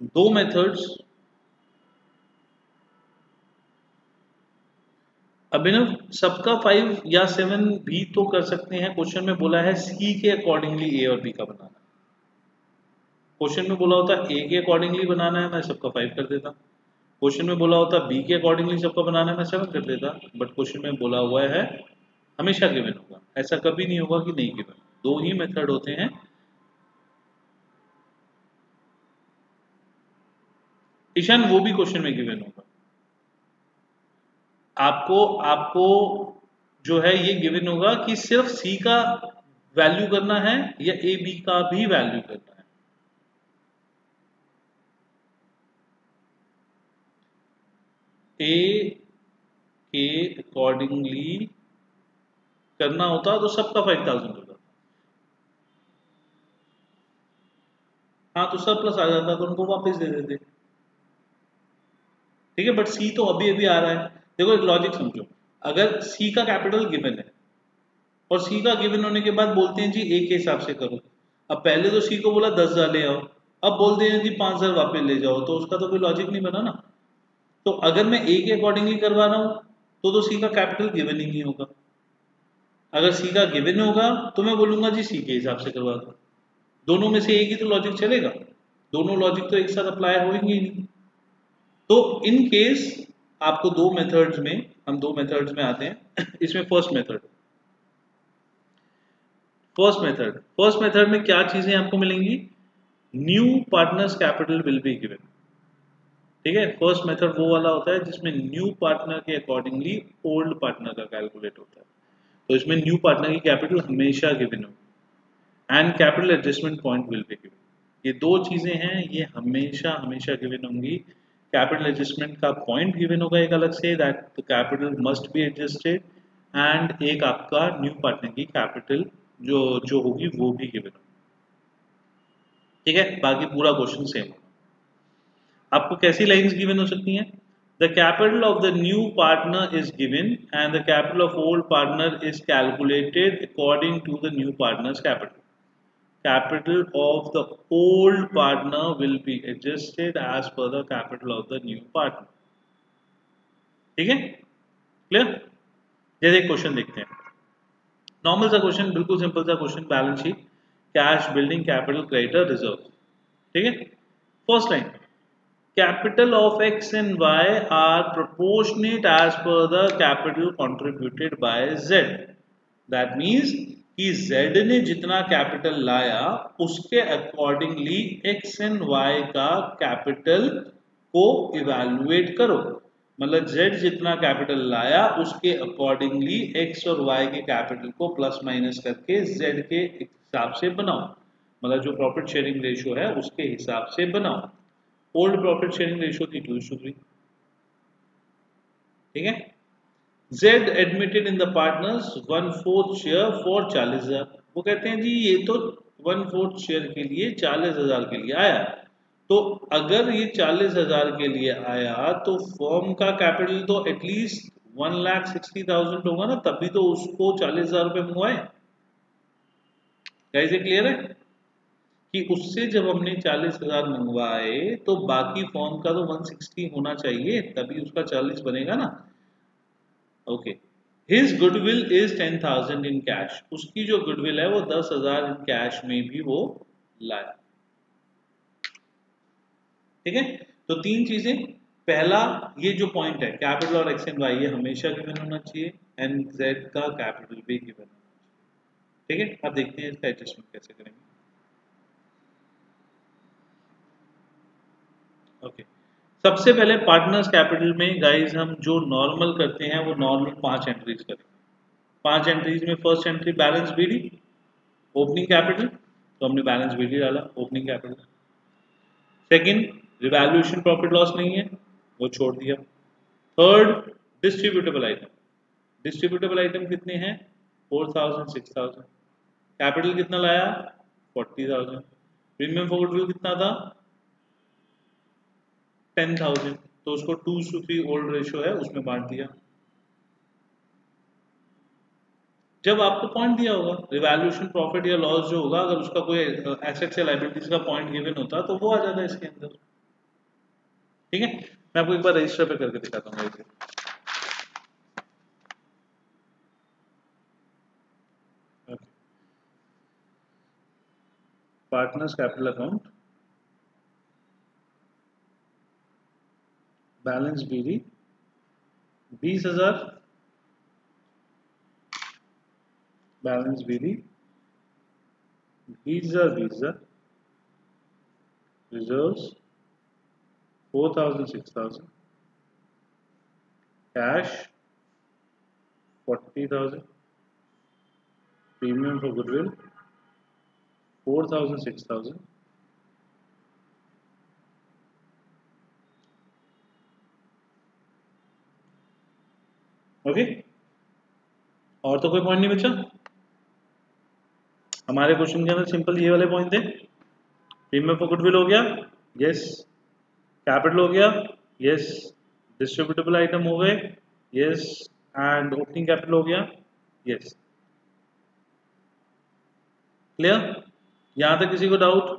दो मेथड्स। अभिनव सबका 5 या 7 भी तो कर सकते हैं, क्वेश्चन में बोला है सी के अकॉर्डिंगली ए और बी का बनाना। क्वेश्चन में बोला होता ए के अकॉर्डिंगली बनाना है, मैं सबका 5 कर देता। क्वेश्चन में बोला होता बी के अकॉर्डिंगली सबका बनाना है, मैं 7 कर देता। बट क्वेश्चन में बोला हुआ है हमेशा गिवन होगा, ऐसा कभी नहीं होगा कि नहीं गिवन। दो ही मेथड होते हैं। ईशान वो भी क्वेश्चन में गिवन होगा। आपको आपको जो है ये गिवन होगा कि सिर्फ सी का वैल्यू करना है या ए बी का भी वैल्यू करना है। ए के अकॉर्डिंगली करना होता तो सबका 5,000 होता। हाँ तो सरप्लस आ जाता तो उनको वापस दे देते। ठीक है, बट सी तो अभी अभी आ रहा है। देखो एक लॉजिक समझो, अगर सी का कैपिटल गिवन है और सी का गिवन होने के बाद बोलते हैं जी ए के हिसाब से करो। अब पहले तो सी को बोला 10,000 ले आओ, अब बोलते हैं जी 5,000 वापस ले जाओ, तो उसका तो कोई लॉजिक नहीं बना ना। तो अगर मैं ए के अकॉर्डिंगली करवा रहा हूं तो सी का कैपिटल गिवन ही नहीं होगा। अगर सी का गिवन होगा तो मैं बोलूंगा जी सी के हिसाब से करवा दो। दोनों में से एक ही तो लॉजिक चलेगा, दोनों लॉजिक तो एक साथ अप्लाई होंगे ही नहीं। तो इन केस आपको दो मेथड्स में, हम दो मेथड्स में आते हैं। इसमें फर्स्ट मेथड में क्या चीजें आपको मिलेंगी? New partner's capital will be given. ठीक है। फर्स्ट मेथड वो वाला होता है जिसमें न्यू पार्टनर के अकॉर्डिंगली ओल्ड पार्टनर का कैलकुलेट होता है। तो इसमें न्यू पार्टनर की कैपिटल हमेशा गिवन होगी and capital adjustment point will be given. ये दो चीजें हैं, ये हमेशा हमेशा गिवन होंगी। कैपिटल एडजस्टमेंट का पॉइंट गिवन होगा एक अलग से, that the capital must be adjusted, and एक आपका न्यू पार्टनर की कैपिटल जो जो होगी वो भी गिवन होगी। ठीक है, बाकी पूरा क्वेश्चन सेम होगा। आपको कैसी लाइंस गिवन हो सकती हैं? The capital of the new partner is given and the capital of old partner is calculated according to the new partner's capital. Capital of the old partner will be adjusted as per the capital of the new partner। ठीक है, clear? जैसे एक question देखते हैं, normal सा question, बिल्कुल simple सा question, balance sheet, cash, building, capital, creditor, reserve. ठीक है, first line, capital of x and y are proportionate as per the capital contributed by z। that means कि z ने जितना कैपिटल लाया उसके अकॉर्डिंगली x एंड y का capital को evaluate करो। मतलब z जितना कैपिटल लाया उसके अकॉर्डिंगली x और y के कैपिटल को प्लस माइनस करके z के हिसाब से बनाओ। मतलब जो प्रॉफिट शेयरिंग रेशियो है उसके हिसाब से बनाओ। ओल्ड प्रॉफिट शेयरिंग रेशियो थी 2:3। ठीक है, Z admitted in the partners 1/4 share for 40,000। वो कहते हैं जी ये तो 1/4 शेयर के लिए 40,000 के लिए आया। तो अगर ये 40,000 के लिए आया तो फर्म का कैपिटल तो एटलीस्ट 1,60,000 होगा ना, तभी तो उसको 40,000 रुपए मंगवाए। कैसे क्लियर है कि उससे जब हमने 40,000 मंगवाए तो बाकी फर्म का तो 160 होना चाहिए, तभी उसका 40 बनेगा ना। Okay, his goodwill is 10,000 in cash. उसकी जो गुडविल है वो 10,000 इन कैश में भी वो लाया। ठीक है, तो तीन चीजें, पहला ये जो पॉइंट है कैपिटल और एक्स एंड वाई ये हमेशा गिवन होना चाहिए, एंड जेड का कैपिटल भी गिवन होना चाहिए। ठीक है, अब देखते हैं इसका एडजस्टमेंट कैसे करेंगे। ओके, सबसे पहले पार्टनर्स कैपिटल में गाइस हम जो नॉर्मल करते हैं वो नॉर्मल 5 एंट्रीज करेंगे। 5 एंट्रीज में first entry balance BD, opening capital, तो हमने बैलेंस बीडी डाला opening capital. Second, revaluation profit loss नहीं है, वो छोड़ दिया। Third, distributable item. Distributable item कितने हैं? 4,000, 6,000। कैपिटल कितना लाया? 40,000। प्रीमियम फॉर गुडविल कितना था? 10,000। तो उसको 2:3 ओल्ड रेशियो है उसमें बांट दिया। जब आपको पॉइंट दिया होगा रिवैल्यूएशन प्रॉफिट या लॉस जो होगा, अगर उसका कोई एसेट्स या लायबिलिटीज का पॉइंट गिवन होता तो वो आ जाता है इसके अंदर। ठीक है, मैं आपको एक बार रजिस्टर पे करके दिखाता हूँ। Partners capital account, balance BD 20,000, balance BD 20,000, reserves 4,000, 6,000, cash 40,000, premium for goodwill 4,000, 6,000। Okay, और तो कोई पॉइंट नहीं बचा हमारे क्वेश्चन के अंदर। सिंपल ये वाले पॉइंट थे। प्रीमियम फॉर गुडविल हो गया, यस। कैपिटल हो गया, यस। डिस्ट्रीब्यूटेबल आइटम हो गए, यस। एंड ओपनिंग कैपिटल हो गया, यस। क्लियर? यहां तक किसी को डाउट?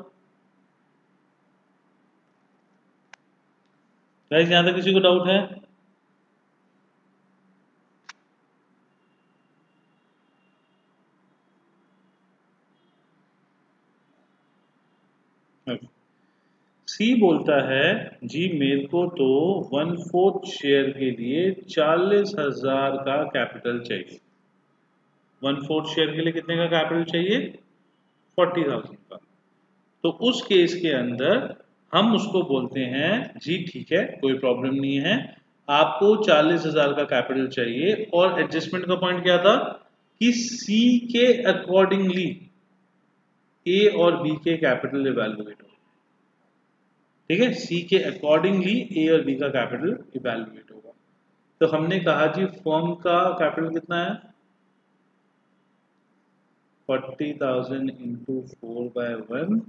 गाइस यहां तक किसी को डाउट है? सी बोलता है जी मेरे को तो 1/4 शेयर के लिए 40,000 का कैपिटल चाहिए। 1/4 शेयर के लिए कितने का कैपिटल चाहिए? 40,000 का। तो उस केस के अंदर हम उसको बोलते हैं जी ठीक है, कोई प्रॉब्लम नहीं है, आपको 40,000 का कैपिटल चाहिए। और एडजस्टमेंट का पॉइंट क्या था कि सी के अकॉर्डिंगली ए और बी के कैपिटल इवैल्यूएट हो। ठीक है, सी के अकॉर्डिंगली ए और बी का कैपिटल इवैल्यूएट होगा। तो हमने कहा जी फर्म का कैपिटल कितना है, 40,000 इंटू 4/1,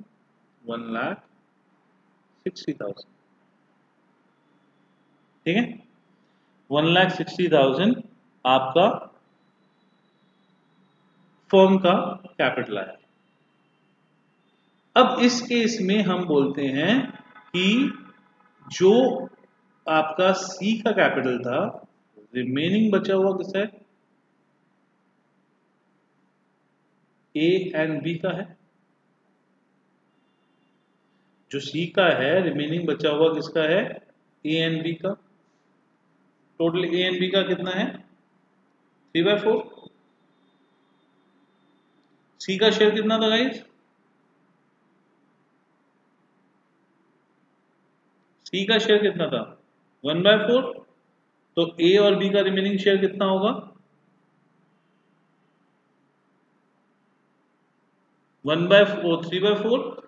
1,60,000। ठीक है, 1,60,000 आपका फर्म का कैपिटल आया। अब इस केस में हम बोलते हैं कि जो आपका सी का कैपिटल था, रिमेनिंग बचा हुआ किसका है, ए एंड बी का है। जो सी का है रिमेनिंग बचा हुआ किसका है, ए एंड बी का। टोटल ए एंड बी का कितना है, 3/4। सी का शेयर कितना था गाइस, सी का शेयर कितना था, 1/4। तो ए और बी का रिमेनिंग शेयर कितना होगा, 1/4, 3/4।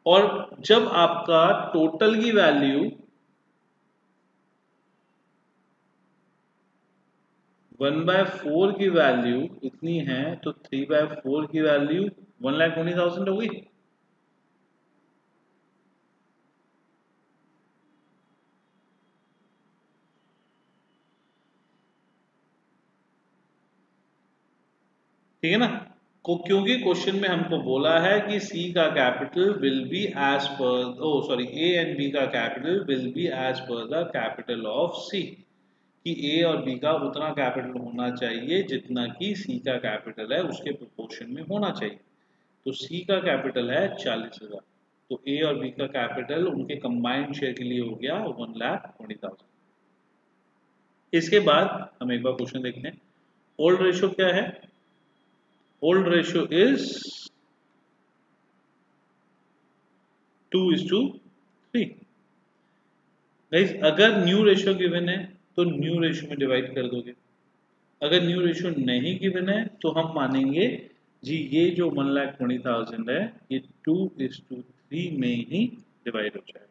और जब आपका टोटल की वैल्यू 1/4 की वैल्यू इतनी है तो 3/4 की वैल्यू 1,20,000 होगी। ठीक है ना, क्योंकि क्वेश्चन में हमको बोला है कि सी का capital will be as per A and B का capital will be as per the capital of C, कि ए और बी का उतना कैपिटल होना चाहिए जितना कि सी का कैपिटल है उसके प्रोपोर्शन में होना चाहिए। तो सी का कैपिटल है 40,000, तो ए और बी का कैपिटल उनके कंबाइंड शेयर के लिए हो गया 1,20,000। इसके बाद हम एक बार क्वेश्चन देखते हैं। ओल्ड रेशियो क्या है, ओल्ड रेशियो इज 2:3। गाइस अगर न्यू रेशियो गिवन है तो न्यू रेशियो में डिवाइड कर दोगे, अगर न्यू रेशियो नहीं गिवन है तो हम मानेंगे जी ये जो 1,20,000 है ये 2:3 में ही डिवाइड हो जाएगा।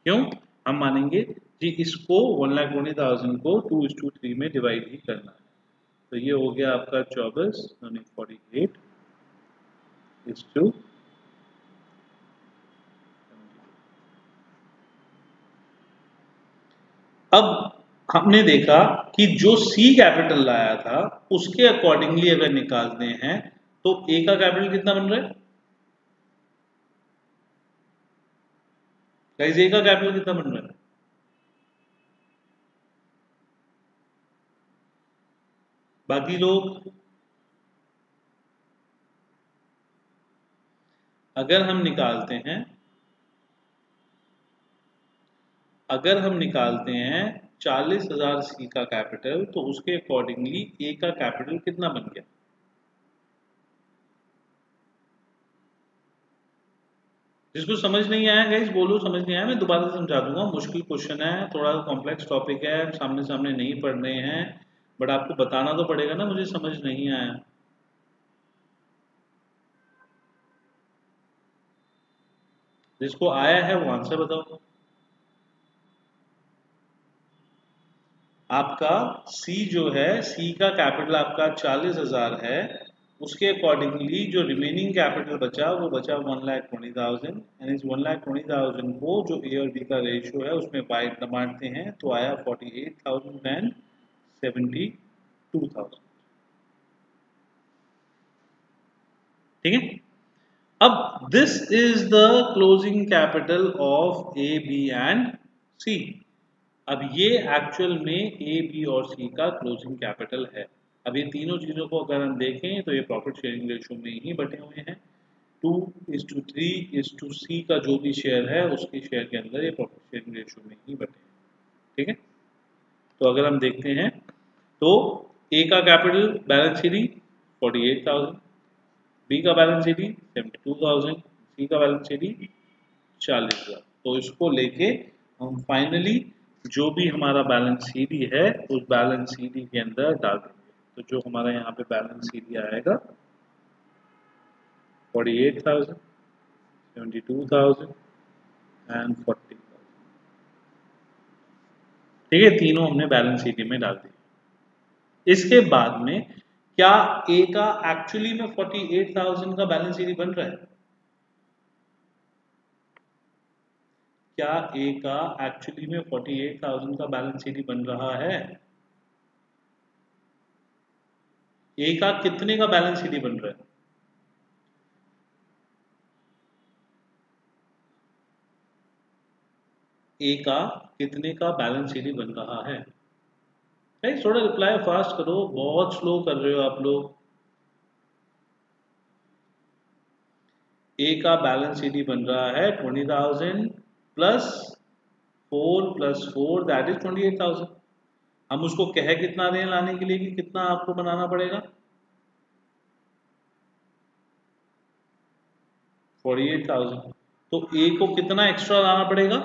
क्यों, हम मानेंगे जी इसको 1,20,000 को 2:3 में डिवाइड ही करना है। तो ये हो गया आपका 24 यानी 48:. अब हमने देखा कि जो सी कैपिटल लाया था उसके अकॉर्डिंगली अगर निकालते हैं तो ए का कैपिटल कितना बन रहा है गाइस, ए का कैपिटल कितना बन रहा है, बाकी लोग अगर हम निकालते हैं, अगर हम निकालते हैं 40,000 सी का कैपिटल तो उसके अकॉर्डिंगली ए का कैपिटल कितना बन गया। जिसको समझ नहीं आया गाइस बोलो समझ नहीं आया, मैं दोबारा समझा दूंगा। मुश्किल क्वेश्चन है, थोड़ा कॉम्प्लेक्स टॉपिक है, सामने सामने नहीं पढ़ रहे हैं, बट आपको बताना तो पड़ेगा ना मुझे समझ नहीं आया। जिसको आया है वो आंसर बताओ। आपका सी जो है, सी का कैपिटल आपका 40,000 है, उसके अकॉर्डिंगली जो रिमेनिंग कैपिटल बचा वो बचा 1,20,000। यानी इस 1,20,000 को जो ए और बी का रेशियो है उसमें बांटते हैं तो आया 48,072,000। ठीक है, अब this is the closing capital of A B and C. अब ये एक्चुअल में ए बी और सी का क्लोजिंग कैपिटल है। अब ये तीनों चीजों को अगर हम देखें तो ये प्रॉफिट शेयरिंग रेशियो में ही बटे हुए हैं। 2:3:C का जो भी शेयर है उसके शेयर के अंदर ये प्रॉफिट शेयरिंग रेशियो में ही बटे हैं। ठीक है, तो अगर हम देखते हैं तो ए का कैपिटल बैलेंस शीट 48,000, बी का बैलेंस शीट 72,000, सी का बैलेंस शीट 40,000। तो इसको लेके हम फाइनली जो भी हमारा बैलेंस सीडी है उस बैलेंस सीडी के अंदर डाल देंगे। तो जो हमारा यहाँ पे बैलेंस सीडी आएगा 48,000, 72,000 एंड 40,000। ठीक है, तीनों हमने बैलेंस सीडी में डाल दिए। इसके बाद में क्या ए का एक्चुअली में 48,000 का बैलेंस सीडी बन रहा है? क्या ए का एक्चुअली में 48,000 का बैलेंस सीडी बन रहा है? ए का कितने का बैलेंस सीडी बन रहा है? ए का कितने का बैलेंस सीडी बन रहा है? भाई थोड़ा रिप्लाई फास्ट करो, बहुत स्लो कर रहे हो आप लोग। ए का बैलेंस सीडी बन रहा है 20,000 प्लस 4 प्लस 4 दैट इज 28,000। हम उसको कह कितना रहे हैं लाने के लिए कि कितना आपको बनाना पड़ेगा? 48,000। तो ए को कितना एक्स्ट्रा लाना पड़ेगा?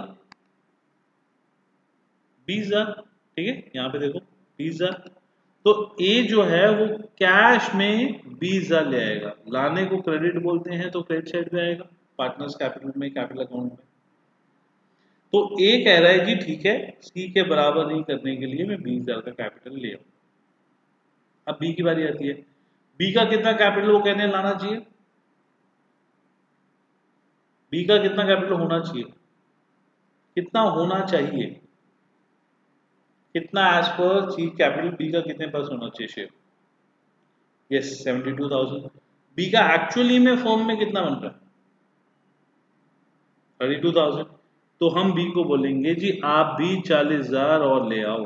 20,000। ठीक है, यहाँ पे देखो 20,000। तो ए जो है वो कैश में 20,000 ले आएगा। लाने को क्रेडिट बोलते हैं तो क्रेडिट साइड पे आएगा, पार्टनर्स कैपिटल में, कैपिटल अकाउंट में। तो ए कह रहा है कि ठीक है, सी के बराबर नहीं करने के लिए मैं 20,000 का कैपिटल ले आऊं। अब बी की बारी आती है। बी का कितना कैपिटल वो कहने लाना चाहिए? बी का कितना कैपिटल होना चाहिए? कितना होना चाहिए? कितना एज पर सी कैपिटल बी का कितने पास होना चाहिए शेयर? यस 72,000। बी का एक्चुअली में फर्म में कितना बन रहा है? 32,000। तो हम बी को बोलेंगे जी आप भी 40,000 और ले आओ।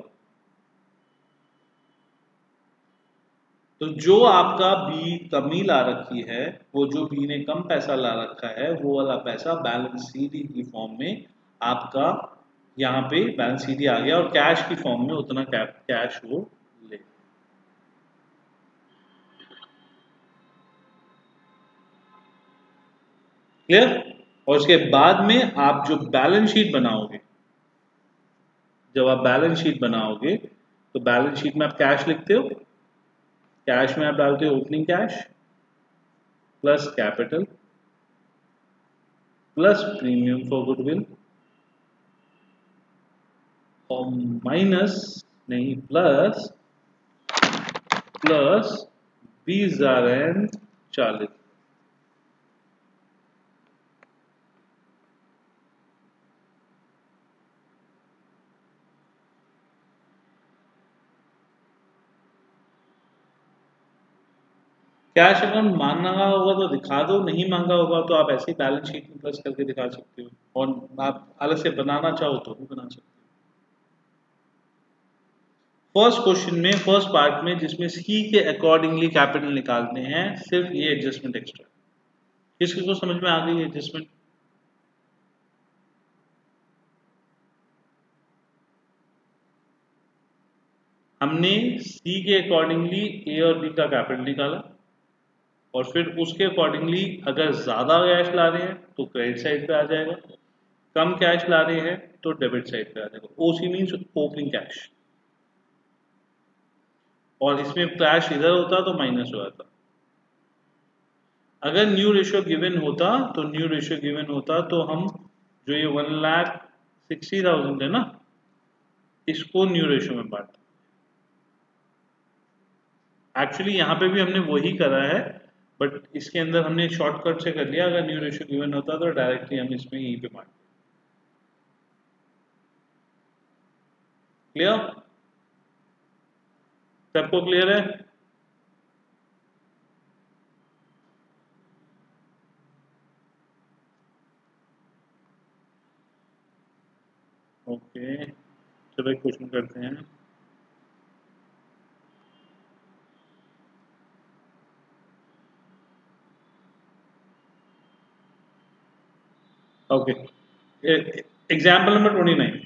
तो जो आपका बी कमी ला रखी है, वो जो बी ने कम पैसा ला रखा है, वो वाला पैसा बैलेंस सीडी की फॉर्म में आपका यहाँ पे बैलेंस सीडी आ गया और कैश की फॉर्म में उतना कैश वो ले। क्लियर? और उसके बाद में आप जो बैलेंस शीट बनाओगे, जब आप बैलेंस शीट बनाओगे तो बैलेंस शीट में आप कैश लिखते हो। कैश में आप डालते हो opening cash plus capital plus premium for goodwill और माइनस नहीं प्लस 20,000 एंड 40। कैश अकाउंट मांगा होगा तो दिखा दो, नहीं मांगा होगा तो आप ऐसे ही बैलेंस शीट में प्लस करके दिखा सकते हो, और आप अलग से बनाना चाहो तो भी बना सकते हो। फर्स्ट क्वेश्चन में, फर्स्ट पार्ट में, जिसमें सी के अकॉर्डिंगली कैपिटल निकालते हैं, सिर्फ ये एडजस्टमेंट एक्स्ट्रा। किसी को समझ में आ गई एडजस्टमेंट? हमने सी के अकॉर्डिंगली ए और बी का कैपिटल निकाला और फिर उसके अकॉर्डिंगली अगर ज्यादा कैश ला रहे हैं तो क्रेडिट साइड पे आ जाएगा, कम कैश ला रहे हैं तो डेबिट साइड पे आ जाएगा। ओसी मीन्स ओपनिंग कैश, और इसमें कैश इधर होता तो माइनस हो जाता। अगर न्यू रेशियो गिवन होता तो न्यू रेशियो गिवन होता तो हम जो ये 1,60,000 है ना, इसको न्यू रेशियो में बांट। एक्चुअली यहाँ पे भी हमने वही करा है, बट इसके अंदर हमने शॉर्टकट से कर लिया। अगर न्यू रेशियो गिवन होता तो डायरेक्टली हम इसमें यहीं पे बांट। क्लियर? सबको क्लियर है? ओके, चलो एक क्वेश्चन करते हैं। Okay, example number 29।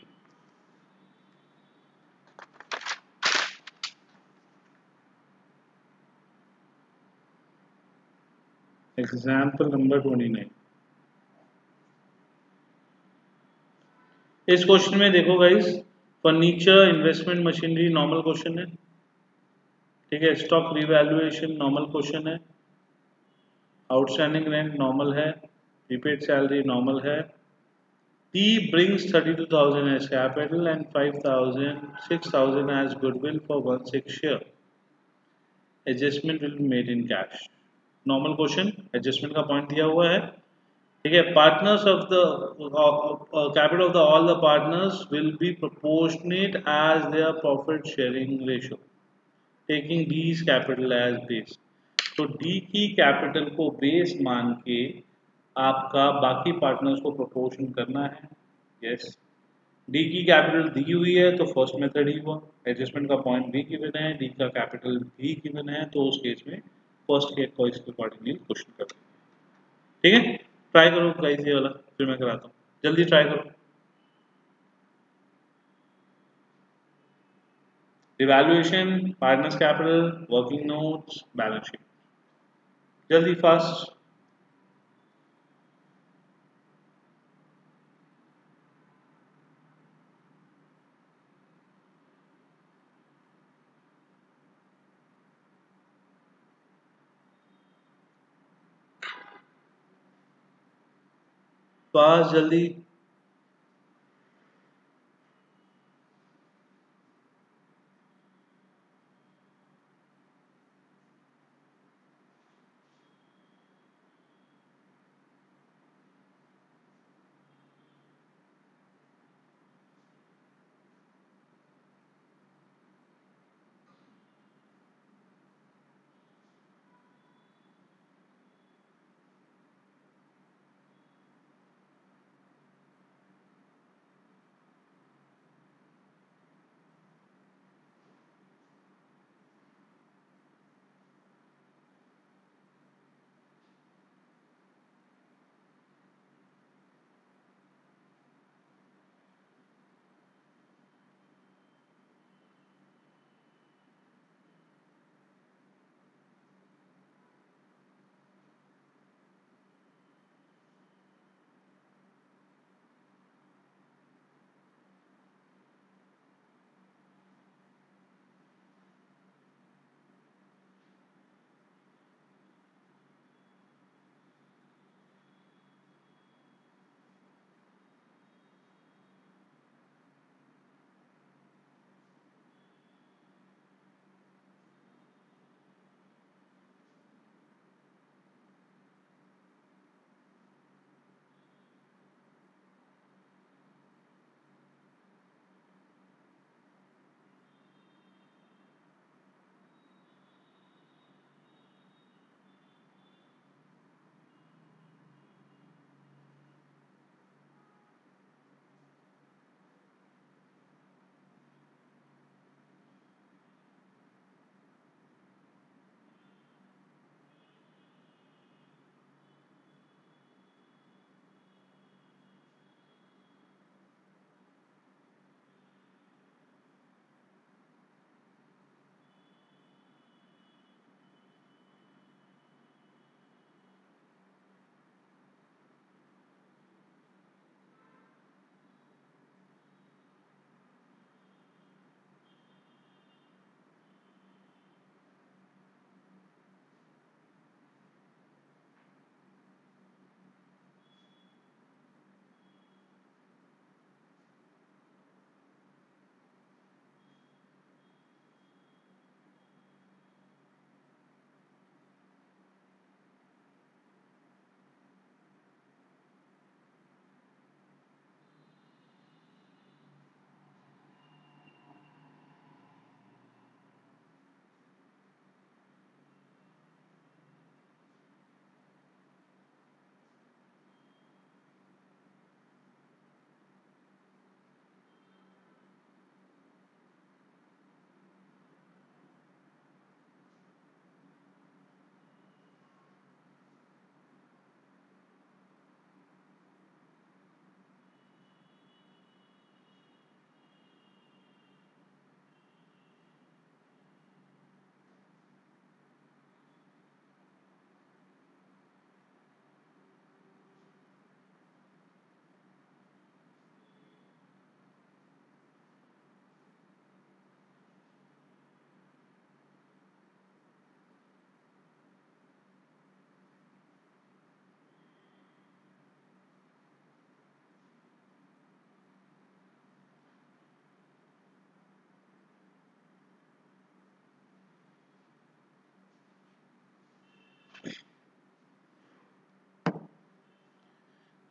Example number 29। इस क्वेश्चन में देखो guys, furniture, investment, machinery normal question है, ठीक है। स्टॉक रिवैल्यूएशन नॉर्मल क्वेश्चन है, आउटस्टैंडिंग रेंट नॉर्मल है, प्रीपेड सैलरी नॉर्मल है। T brings 32,000 as capital and 6,000 as goodwill for 1/6 share. Adjustment will be made in cash. Normal question, adjustment का point दिया हुआ है, ठीक है। Partners of the capital of the all the partners will be proportionate as their profit sharing ratio, taking D's capital as base. तो D की capital को base मान के आपका बाकी पार्टनर्स को प्रोपोर्शन करना है। यस, डी की कैपिटल दी हुई है तो फर्स्ट मेथड ही हुआ, एडजस्टमेंट का पॉइंट भी गिवन है, डी का कैपिटल भी गिवन है, तो उस केस में फर्स्ट के को इसके अकॉर्डिंगली क्वेश्चन कर, ठीक है। ट्राई करो गाइस ये वाला, फिर मैं कराता हूँ, जल्दी ट्राई करो। Evaluation, partners capital, working notes, balance sheet, जल्दी फास्ट। फास्ट जल्दी।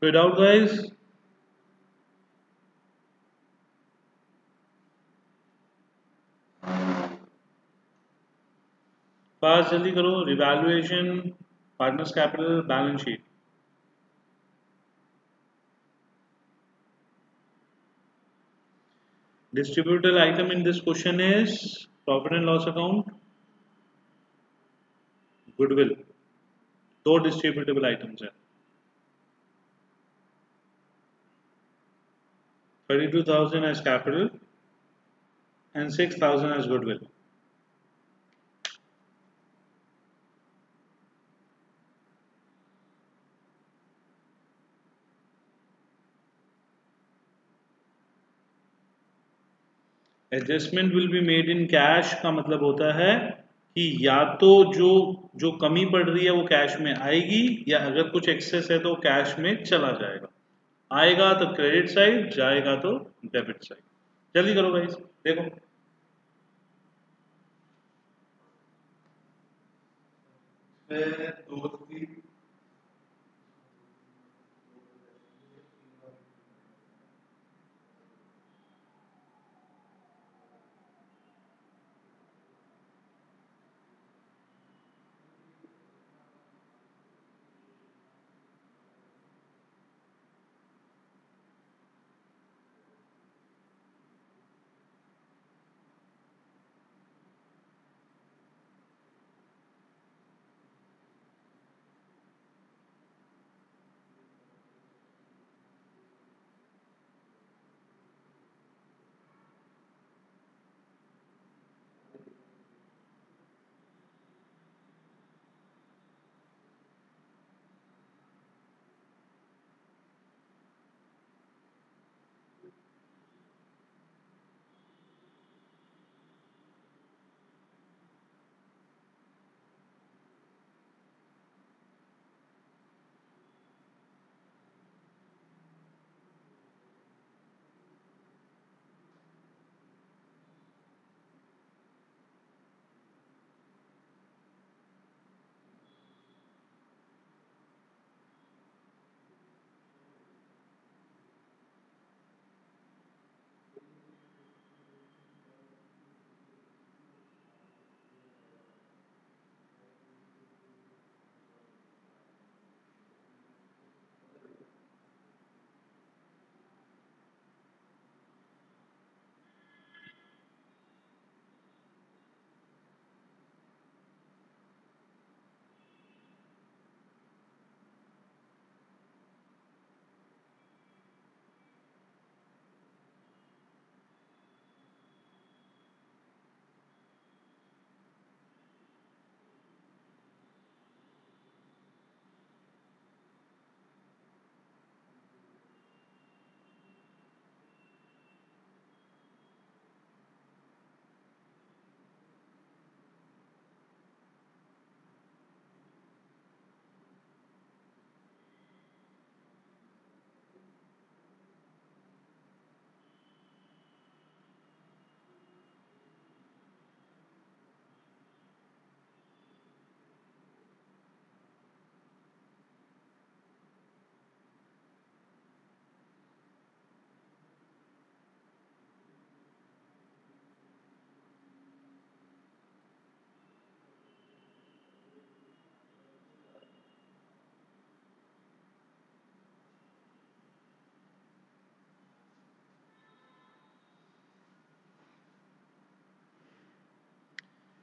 कोई डाउट गाइस? फास्ट जल्दी करो। Revaluation, partners capital, balance sheet. Distributable item in this question is profit and loss account, goodwill। दो distributable items हैं। 32,000 as capital and 6,000 as goodwill। Adjustment will be made in cash का मतलब होता है कि या तो जो जो कमी पड़ रही है वो कैश में आएगी, या अगर कुछ एक्सेस है तो कैश में चला जाएगा। आएगा तो क्रेडिट साइड, जाएगा तो डेबिट साइड। जल्दी करो गाइस, देखो।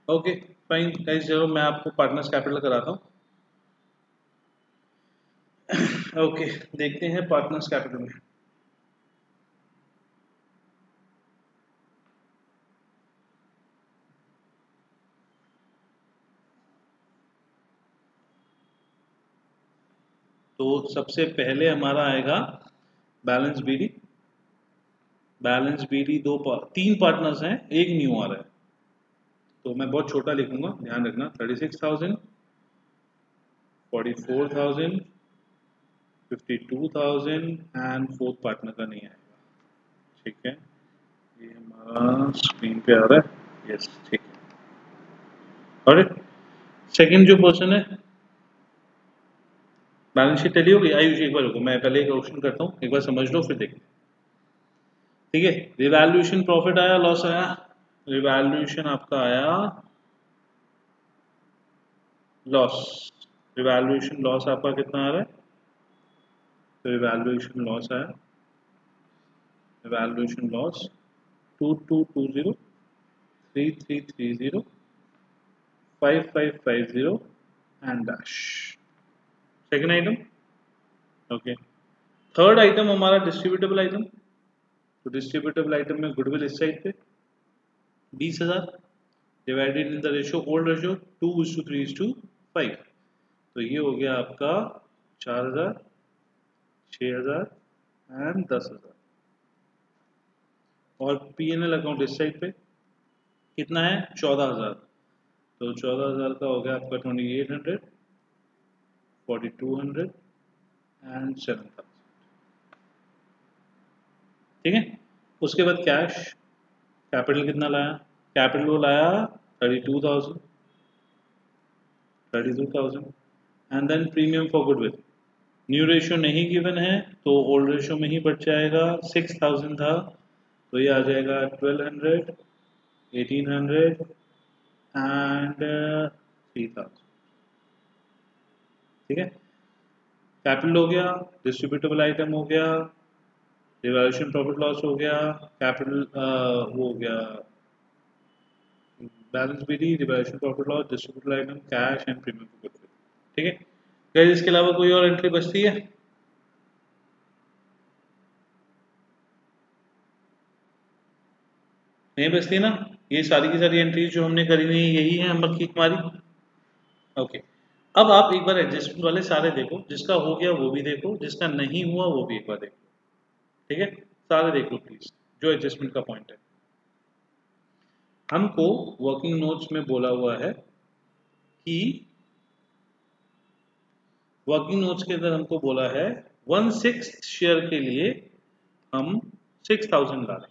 ओके फाइन गाइस, चलो मैं आपको पार्टनर्स कैपिटल कराता हूँ। ओके, देखते हैं पार्टनर्स कैपिटल में। तो सबसे पहले हमारा आएगा बैलेंस बीडी। बैलेंस बीडी तीन पार्टनर्स हैं, एक न्यू आ रहा है, तो मैं बहुत छोटा लिखूंगा, ध्यान रखना। 36,000, 44,000, 52,000 एंड फोर्थ पार्टनर का नहीं आएगा। ठीक है, ये हमारा स्क्रीन पे आ रहा है। यस, ठीक है। और सेकंड जो पर्सन है बैलेंस शीट टैली हो गई? आयुष एक बार रुको, मैं पहले एक क्वेश्चन करता हूँ, एक बार समझ लो फिर देखते हैं। ठीक है, रिवैल्यूएशन प्रॉफिट आया, लॉस आया? रिवैल्यूएशन आपका आया लॉस, रिवैल्यूएशन लॉस आपका कितना आ रहा है? तो रिवैल्यूएशन लॉस आया, revaluation loss 2220 3330 5550 and dash. Second item, okay. Third item हमारा डिस्ट्रीब्यूटेबल आइटम। तो डिस्ट्रीब्यूटेबल आइटम में गुडविल इस साइड पे 20,000 divided in the ratio, old ratio 2:3:5। तो ये हो गया आपका 4,000, 6,000 एंड 10,000। और P&L अकाउंट इस साइड पे कितना है? 14,000। तो 14,000 का हो गया आपका 2,800, 4,200 एंड 7,000। ठीक है, उसके बाद कैश, कैपिटल कितना लाया? कैपिटल वो लाया 32,000 and then premium for goodwill. New ratio नहीं गिवन है तो ओल्ड रेशियो में ही बढ़ जाएगा। 6,000 था तो ये आ जाएगा 1,200, 1,800 एंड 3,000। ठीक है, कैपिटल हो गया, डिस्ट्रीब्यूटेबल आइटम हो गया, रिवैल्यूएशन प्रॉफिट लॉस हो गया, कैपिटल वो हो गया balance BD, revaluation profit loss, distributable item, cash and premium for goodwill. ठीक है गाइस, इसके अलावा कोई और एंट्री बचती है? नहीं बचती ना? ये सारी की सारी एंट्रीज जो हमने करी हुई यही है नंबर की हमारी। ओके, अब आप एक बार एडजस्टमेंट वाले सारे देखो, जिसका हो गया वो भी देखो, जिसका नहीं हुआ वो भी एक बार देखो। ठीक है, सारे देख लो प्लीज, जो एडजस्टमेंट का पॉइंट है। हमको वर्किंग नोट्स में बोला हुआ है कि वर्किंग नोट्स के अंदर हमको बोला है 1/6 शेयर के लिए हम 6,000 ला रहे हैं।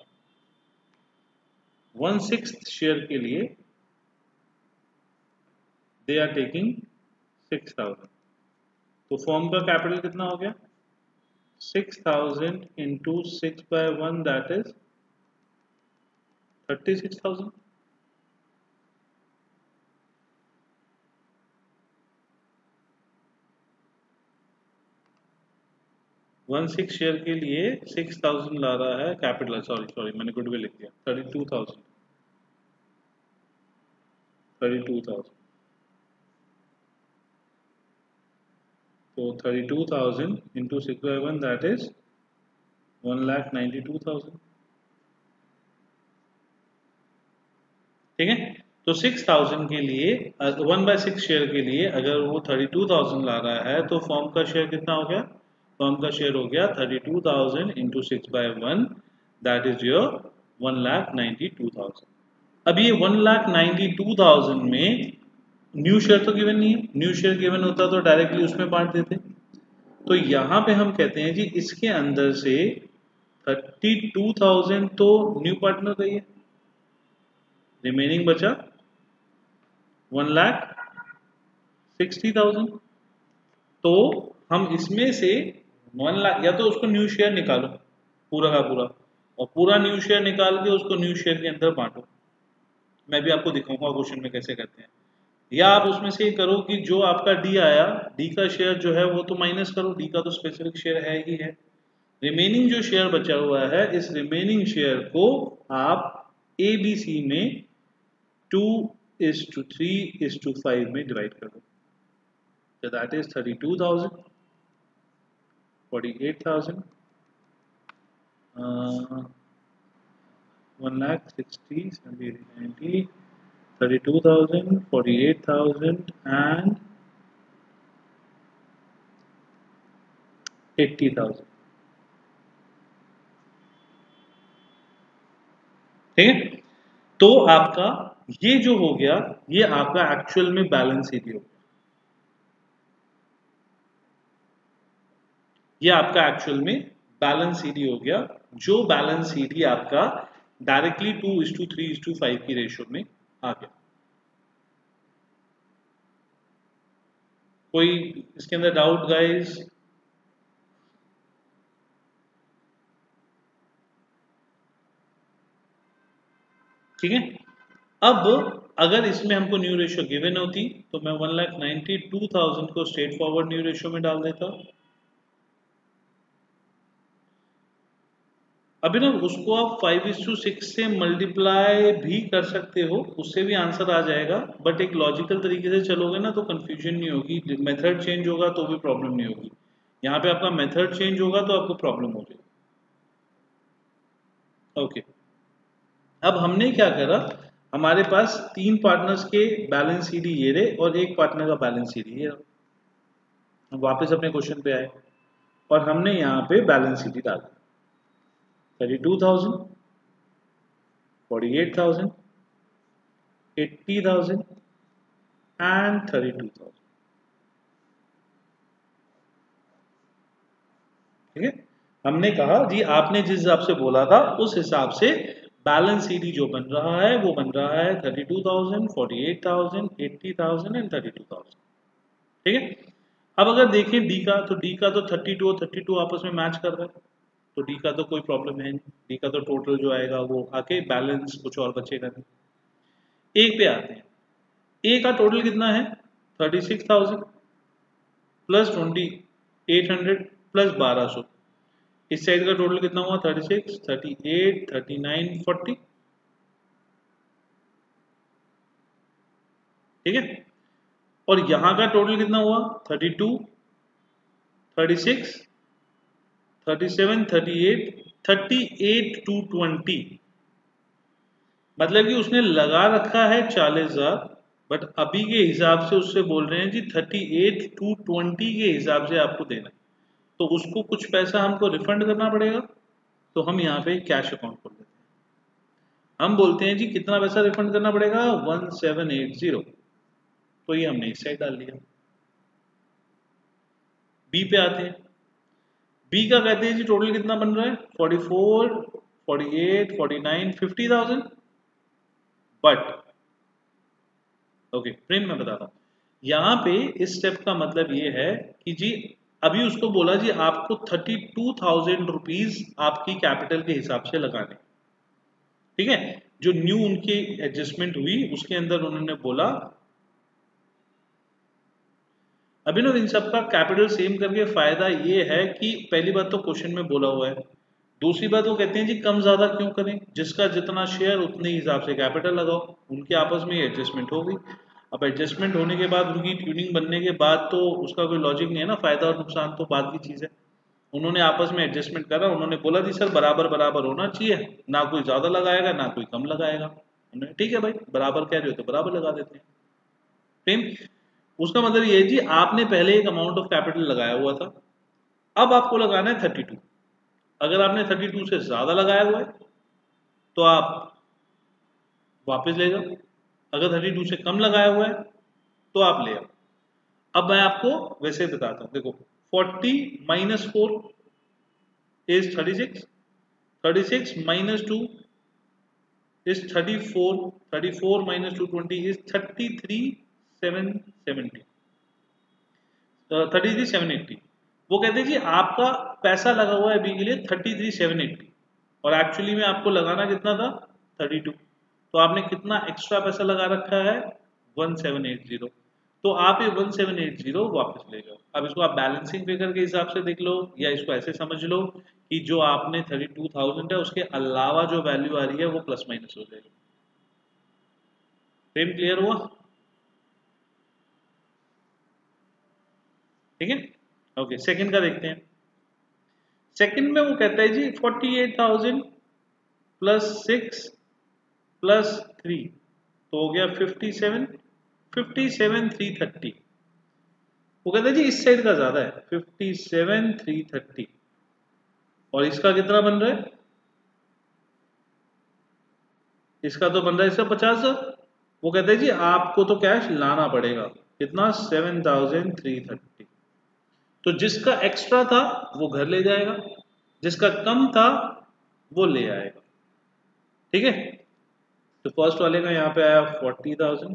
1/6 शेयर के लिए दे आर टेकिंग 6,000। तो फॉर्म का कैपिटल कितना हो गया? 6,000 into 6/1 that is 36,000। One six share के लिए 6,000 ला रहा है कैपिटल, सॉरी मैंने गुडविल लिख दिया, 32,000। तो 32,000 इंटू 6/1 दैट इज 1,92,000। ठीक है, तो 6,000 के लिए 1/6 शेयर के लिए अगर वो 32,000 ला रहा है तो फॉर्म का शेयर कितना हो गया? फॉर्म का शेयर हो गया 32,000 इंटू 6/1 दैट इज योर 1,92,000। अब ये 1,92,000 में न्यू शेयर तो गिवन नहीं है, न्यू शेयर गिवन होता तो डायरेक्टली उसमें बांट देते। तो यहाँ पे हम कहते हैं जी इसके अंदर से 32,000 तो न्यू पार्टनर का ही है, रिमेनिंग बचा 1,60,000। तो हम इसमें से 1 लाख, या तो उसको न्यू शेयर निकालो पूरा का पूरा, और पूरा न्यू शेयर निकाल के उसको न्यू शेयर के अंदर बांटो। मैं भी आपको दिखाऊंगा क्वेश्चन में कैसे करते हैं। या आप उसमें से करो कि जो आपका डी आया, डी का शेयर जो है वो तो माइनस करो, डी का तो स्पेसिफिक शेयर है ही है। रिमेनिंग जो शेयर बचा हुआ है, इस रिमेनिंग शेयर को आप ए बी सी में 2:3:5 में डिवाइड कर दो। So that is 32,000, 48,000, 1,60,000, 70,90, 32,000, 48,000 and 80,000। ठीक है, तो आपका ये जो हो गया ये आपका एक्चुअल में बैलेंस सीडी हो गया। ये आपका एक्चुअल में बैलेंस सीडी हो गया, जो बैलेंस सीडी आपका डायरेक्टली 2:3:5 की रेशियो में आ गया। कोई इसके अंदर डाउट गाइस? ठीक है। अब अगर इसमें हमको न्यू रेशियो गिवन होती तो मैं 1,92,000 को स्ट्रेट फॉरवर्ड न्यू रेशियो में डाल देता। अभी ना उसको आप 5:6 से मल्टीप्लाई भी कर सकते हो, उससे भी आंसर आ जाएगा, बट एक लॉजिकल तरीके से चलोगे ना तो कंफ्यूजन नहीं होगी, मेथड चेंज होगा तो भी प्रॉब्लम नहीं होगी। यहाँ पे आपका मेथड चेंज होगा तो आपको प्रॉब्लम हो जाएगी। ओके, अब हमने क्या करा, हमारे पास 3 पार्टनर्स के बैलेंस सीडी ये रहे और एक पार्टनर का बैलेंस सीडी ये रहा। हम वापस अपने क्वेश्चन पे आए और हमने यहाँ पे बैलेंस सीडी डाला 32,000, 48,000, 80,000 एंड 32,000। ठीक है, हमने कहा जी आपने जिस हिसाब से बोला था उस हिसाब से बैलेंस सीडी जो बन रहा है वो बन रहा है 32,000, 48,000, 80,000 एंड 32,000। ठीक है, अब अगर देखें डी का, तो डी का तो 32 और 32 आपस में मैच कर रहा है, तो डी का तो कोई प्रॉब्लम है नहीं। डी का तो टोटल जो आएगा वो आके बैलेंस कुछ और बचेगा नहीं। ए पे आते हैं, ए का टोटल कितना है 36,000 प्लस 2,800 प्लस 1,200। इस साइड का टोटल कितना हुआ 36, 38, 39, 40। ठीक है, और यहां का टोटल कितना हुआ 32, 36, 37, 38, 38 टू 20। मतलब कि उसने लगा रखा है 40,000, बट अभी के हिसाब से उससे बोल रहे हैं जी 38 टू 20 के हिसाब से आपको देना है, तो उसको कुछ पैसा हमको रिफंड करना पड़ेगा। तो हम यहाँ पे कैश अकाउंट खोल देते हैं। हम बोलते हैं जी कितना पैसा रिफंड करना पड़ेगा 1780। तो ये हमने इस साइड डाल लिया। बी पे आते हैं, बी का कहते हैं जी टोटल कितना बन रहा है 44, 48, 49, 50,000। बट ओके फ्रेंड मैं बताता हूँ, यहाँ पे इस स्टेप का मतलब ये है कि जी अभी उसको बोला जी आपको 32,000 रुपीज आपकी कैपिटल के हिसाब से लगाने। ठीक है, जो न्यू उनकी एडजस्टमेंट हुई उसके अंदर उन्होंने बोला। अभिनव इन सब का कैपिटल सेम करके फायदा ये है कि पहली बात तो क्वेश्चन में बोला हुआ है, दूसरी बात वो कहते हैं जी कम ज्यादा क्यों करें, जिसका जितना शेयर उतने हिसाब से कैपिटल लगाओ। उनके आपस में एडजस्टमेंट हो गई। अब एडजस्टमेंट होने के बाद उनकी ट्यूनिंग बनने के बाद तो उसका कोई लॉजिक नहीं है ना, फायदा और नुकसान तो बात की चीज है। उन्होंने आपस में एडजस्टमेंट करा, उन्होंने बोला जी सर बराबर बराबर होना चाहिए, ना कोई ज्यादा लगाएगा ना कोई कम लगाएगा। उन्होंने ठीक है भाई बराबर कह रहे हो तो बराबर लगा देते हैं। सेम, उसका मतलब ये है जी आपने पहले एक अमाउंट ऑफ कैपिटल लगाया हुआ था, अब आपको लगाना है 32। अगर आपने 32 से ज्यादा लगाया हुआ है तो आप वापस ले जाओ, अगर 32 से कम लगाया हुआ है तो आप ले आओ। अब मैं आपको वैसे बताता हूं, देखो 40 minus 4 is 36, 36 minus 2 is 34, 34 minus 2 20 is 33,770, 33,780। वो कहते हैं जी आपका पैसा लगा हुआ है अभी के लिए 33,780 और एक्चुअली में आपको लगाना कितना था 32, तो आपने कितना एक्स्ट्रा पैसा लगा रखा है 1780। तो आप ये 1780 वापस ले जाओ। अब इसको आप बैलेंसिंग फिगर के हिसाब से देख लो या इसको ऐसे समझ लो कि जो आपने 32,000 है उसके अलावा जो वैल्यू आ रही है वो प्लस माइनस हो जाएगी। फ्रेम क्लियर हुआ? ठीक है, ओके सेकंड का देखते हैं। सेकंड में वो कहता है जी 48,000 प्लस 6 प्लस 3 तो हो गया 57, 57,330। वो कहता है जी इस साइड का ज्यादा है 57,330 और इसका कितना बन रहा है, इसका तो बन रहा है इसका 50,000। वो कहते हैं जी आपको तो कैश लाना पड़ेगा कितना 7,330। तो जिसका एक्स्ट्रा था वो घर ले जाएगा, जिसका कम था वो ले आएगा। ठीक है, तो फर्स्ट वाले का यहाँ पे आया 40,000।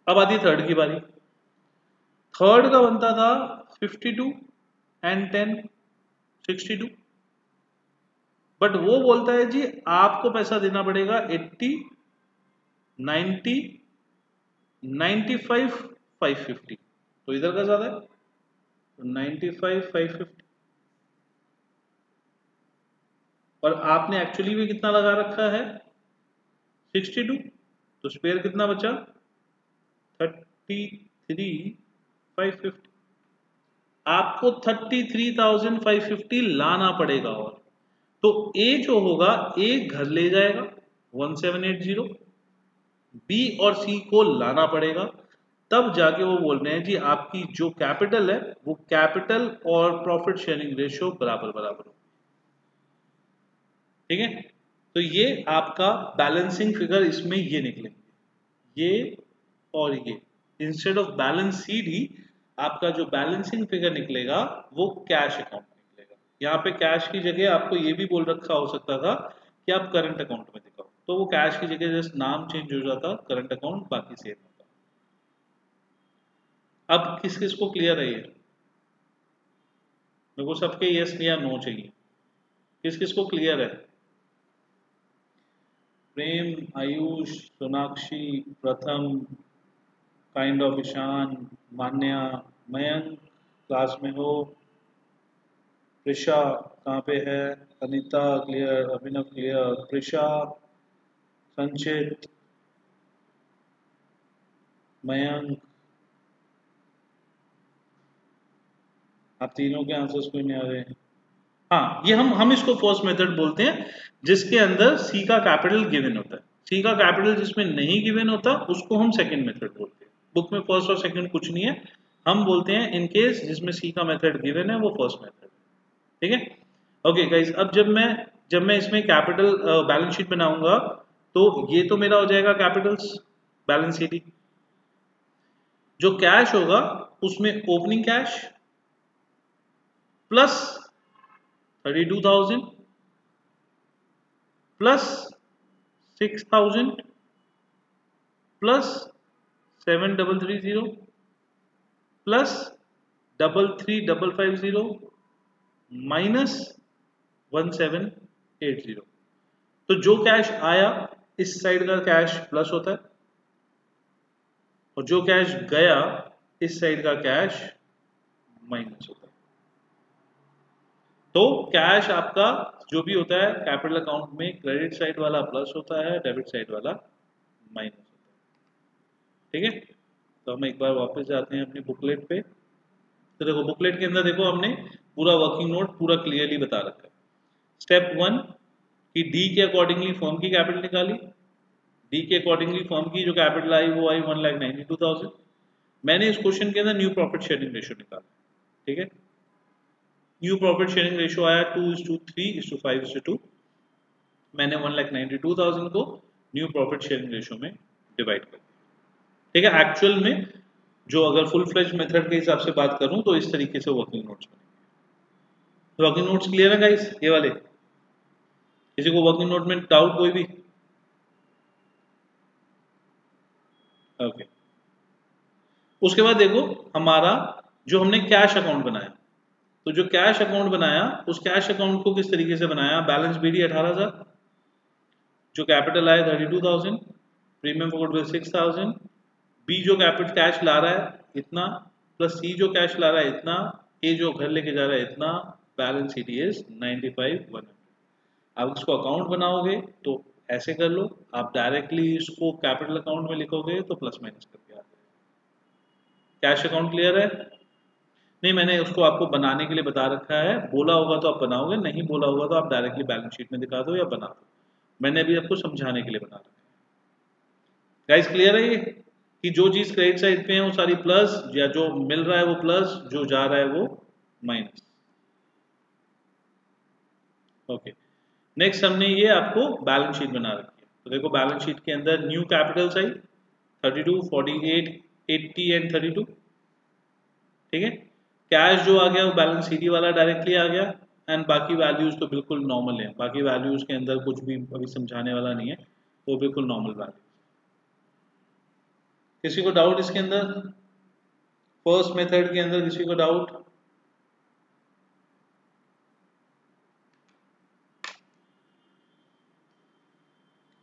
अब आती थर्ड की बारी। थर्ड का बनता था 52 एंड 10 62, बट वो बोलता है जी आपको पैसा देना पड़ेगा 80 90 95 550, तो इधर का ज्यादा है तो 95 550, और आपने एक्चुअली भी कितना लगा रखा है 62, तो स्पेयर कितना बचा 33 550, आपको 33,550 लाना पड़ेगा, और तो ए जो होगा ए घर ले जाएगा 1780, बी और सी को लाना पड़ेगा, तब जाके वो बोल रहे हैं जी आपकी जो कैपिटल है वो कैपिटल और प्रॉफिट शेयरिंग रेशियो बराबर बराबर हो, ठीक है। तो ये आपका बैलेंसिंग फिगर इसमें ये निकलेंगे, ये और ये, इंस्टेड ऑफ बैलेंस शीट ही आपका जो बैलेंसिंग फिगर निकलेगा वो कैश अकाउंट निकलेगा। यहाँ पे कैश की जगह आपको ये भी बोल रखा हो सकता था कि आप करंट अकाउंट में दिखाओ, तो वो कैश की जगह जस्ट नाम चेंज हो जाता, करंट अकाउंट बाकी सेम होता। अब किस किस को क्लियर है ये, मेरे को सबके यस या नो चाहिए, किस किस को क्लियर है? प्रेम, Ayush, Sonakshi, Pratham, kind of Ishaan, Manya, Mayank class में हो, प्रिशा कहाँ पे है, अनीता क्लियर, अभिनव क्लियर, प्रिशा, संचित, मयंक, आप तीनों के आंसर्स कोई नहीं आ रहे। हाँ, ये हम इसको फर्स्ट मेथड बोलते हैं जिसके अंदर सी का कैपिटल गिवन होता है, सी का कैपिटल जिसमें नहीं गिवन होता उसको हम सेकंड मेथड बोलते हैं। बुक में फर्स्ट और सेकंड कुछ नहीं है, हम बोलते हैं इन केस जिसमें सी का मेथड गिवन है वो फर्स्ट मेथड, ठीक है। ओके गाइस, अब जब मैं इसमें कैपिटल बैलेंस शीट बनाऊंगा तो ये तो मेरा हो जाएगा कैपिटल्स बैलेंस शीट ही, जो कैश होगा उसमें opening cash plus 32,000 plus 6,000 plus 7,330 plus 33,550 minus 1,780, तो जो कैश आया इस साइड का कैश प्लस होता है और जो कैश गया इस साइड का कैश माइनस होता है। तो कैश आपका जो भी होता है कैपिटल अकाउंट में क्रेडिट साइड वाला प्लस होता है, डेबिट साइड वाला माइनस होता है, ठीक है। तो हम एक बार वापस जाते हैं अपनी बुकलेट पे, तो देखो बुकलेट के अंदर देखो हमने पूरा वर्किंग नोट पूरा क्लियरली बता रखा है। स्टेप 1 कि डी के अकॉर्डिंगली फर्म की कैपिटल निकाली, डी के अकॉर्डिंगली फर्म की जो कैपिटल आई वो आई 1,92,000, मैंने इस क्वेश्चन के अंदर न्यू प्रॉफिट शेयरिंग रेशियो निकाला, ठीक है। न्यू प्रॉफिट शेयरिंग रेशियो आया 2:3:5:2, मैंने 1,92,000 को न्यू प्रॉफिट शेयरिंग रेशियो में डिवाइड कर दिया, ठीक है। एक्चुअल में जो अगर फुल फ्लेज मेथड के हिसाब से बात करूं तो इस तरीके से वर्किंग नोट्स बनेंगे। वर्किंग नोट्स क्लियर है गाइस ये वाले, किसी को वर्किंग नोट में डाउट कोई भी? ओके, उसके बाद देखो हमारा जो हमने कैश अकाउंट बनाया, तो जो कैश अकाउंट बनाया उस कैश अकाउंट को किस तरीके से बनाया, बैलेंस बीडी 18,000, जो कैपिटल आया 32,000, प्रीमियम फॉर गुडविल 6,000, बी जो कैपिटल कैश ला रहा है इतना, प्लस सी जो कैश ला रहा है इतना, ए जो घर लेके जा रहा है इतना, बैलेंस शीट इज 95,100। आप इसको अकाउंट बनाओगे तो ऐसे कर लो, आप डायरेक्टली इसको कैपिटल अकाउंट में लिखोगे तो प्लस माइनस करके आ जाएगा। कैश अकाउंट क्लियर है? नहीं, मैंने उसको आपको बनाने के लिए बता रखा है, बोला होगा तो आप बनाओगे, नहीं बोला होगा तो आप डायरेक्टली बैलेंस शीट में दिखा दो या बना दो, मैंने अभी आपको समझाने के लिए बना रखा है। गाइस क्लियर है ये कि जो चीज क्रेडिट साइड पे है वो सारी प्लस, या जो मिल रहा है वो प्लस, जो जा रहा है वो माइनस। ओके, नेक्स्ट हमने ये आपको बैलेंस शीट बना रखी है, तो देखो बैलेंस शीट के अंदर न्यू कैपिटल्स आई 32, 48, 80 एंड 32, ठीक है। कैश जो आ गया वो बैलेंस शीट वाला डायरेक्टली आ गया, एंड बाकी वैल्यूज तो बिल्कुल नॉर्मल है, बाकी वैल्यूज के अंदर कुछ भी अभी समझाने वाला नहीं है, तो बिल्कुल नॉर्मल वैल्यू। किसी को डाउट इसके अंदर? फर्स्ट मेथड के अंदर किसी को डाउट?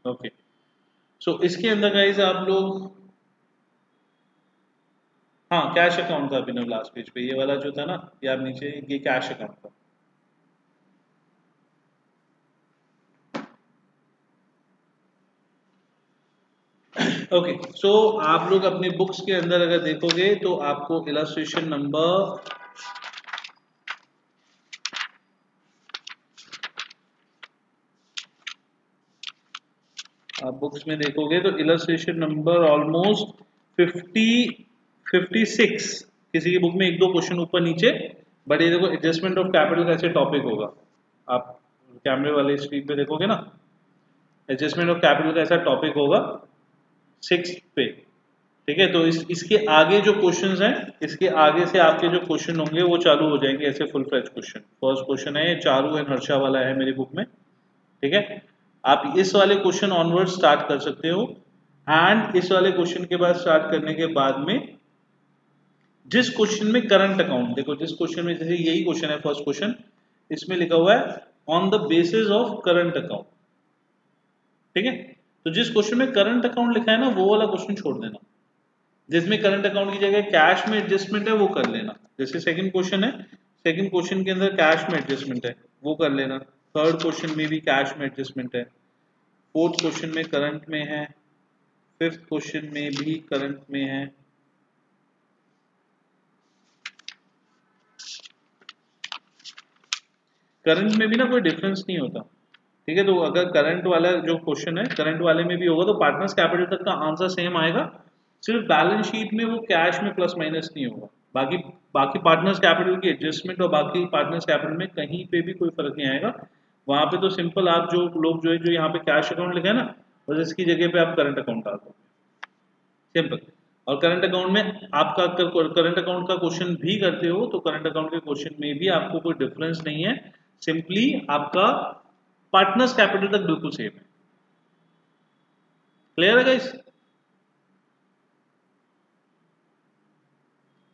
ओके, सो इसके अंदर गाइस आप लोग, हाँ कैश अकाउंट था अभिनव लास्ट पेज पे, ये वाला जो था ना, ये आप नीचे, ये कैश अकाउंट था। ओके, सो आप लोग अपनी बुक्स के अंदर अगर देखोगे तो आपको इलस्ट्रेशन नंबर, आप बुक्स में देखोगे तो इलस्ट्रेशन नंबर ऑलमोस्ट 56, किसी की बुक में एक दो क्वेश्चन ऊपर नीचे, बट ये देखो एडजस्टमेंट ऑफ कैपिटल कैसे टॉपिक होगा, आप कैमरे वाले स्क्रीन पे देखोगे ना, एडजस्टमेंट ऑफ कैपिटल का ऐसा टॉपिक होगा 6 पे। ठीक है, तो इसके आगे जो क्वेश्चंस हैं, इसके आगे से आपके जो क्वेश्चन होंगे वो चालू हो जाएंगे ऐसे full fledge question. First question है चारू एंड हर्षा वाला है मेरी बुक में। ठीक है, आप इस वाले क्वेश्चन ऑनवर्ड स्टार्ट कर सकते हो, एंड इस वाले क्वेश्चन के बाद स्टार्ट करने के बाद में जिस क्वेश्चन में करंट अकाउंट, देखो जिस क्वेश्चन में, जैसे यही क्वेश्चन है फर्स्ट क्वेश्चन, इसमें लिखा हुआ है on the basis of current account. ठीक है, तो जिस क्वेश्चन में करंट अकाउंट लिखा है ना, वो वाला क्वेश्चन छोड़ देना, जिसमें करंट अकाउंट की जगह कैश में एडजस्टमेंट है वो कर लेना। जैसे सेकंड क्वेश्चन है, सेकंड क्वेश्चन के अंदर कैश में एडजस्टमेंट है वो कर लेना, थर्ड क्वेश्चन में भी कैश में एडजस्टमेंट है, फोर्थ क्वेश्चन में करंट में है, फिफ्थ क्वेश्चन में भी करंट में है। करंट में भी ना कोई डिफरेंस नहीं होता। ठीक है, तो अगर करंट वाला जो क्वेश्चन है करंट वाले में भी होगा तो पार्टनर्स कैपिटल तक का आंसर सेम आएगा, सिर्फ बैलेंस शीट में वो कैश में प्लस माइनस नहीं होगा। बाकी बाकी पार्टनर्स कैपिटल की एडजस्टमेंट और बाकी पार्टनर्स कैपिटल में कहीं पे भी कोई फर्क नहीं आएगा। वहां पे तो सिंपल आप जो लोग जो है जो यहाँ पे कैश अकाउंट लिखा है ना, बस इसकी जगह पे आप करंट अकाउंट डाल दो, सिंपल। और करंट अकाउंट में आपका करंट अकाउंट का क्वेश्चन भी करते हो तो करंट अकाउंट के क्वेश्चन में भी आपको कोई डिफरेंस नहीं है, सिंपली आपका पार्टनर्स कैपिटल तक बिल्कुल सेम है। क्लियर है गाइस?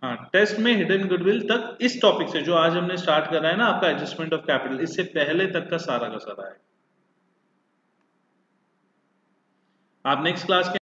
हाँ, टेस्ट में हिडन गुडविल तक इस टॉपिक से जो आज हमने स्टार्ट करा है ना, आपका एडजस्टमेंट ऑफ कैपिटल, इससे पहले तक का सारा है। आप नेक्स्ट क्लास के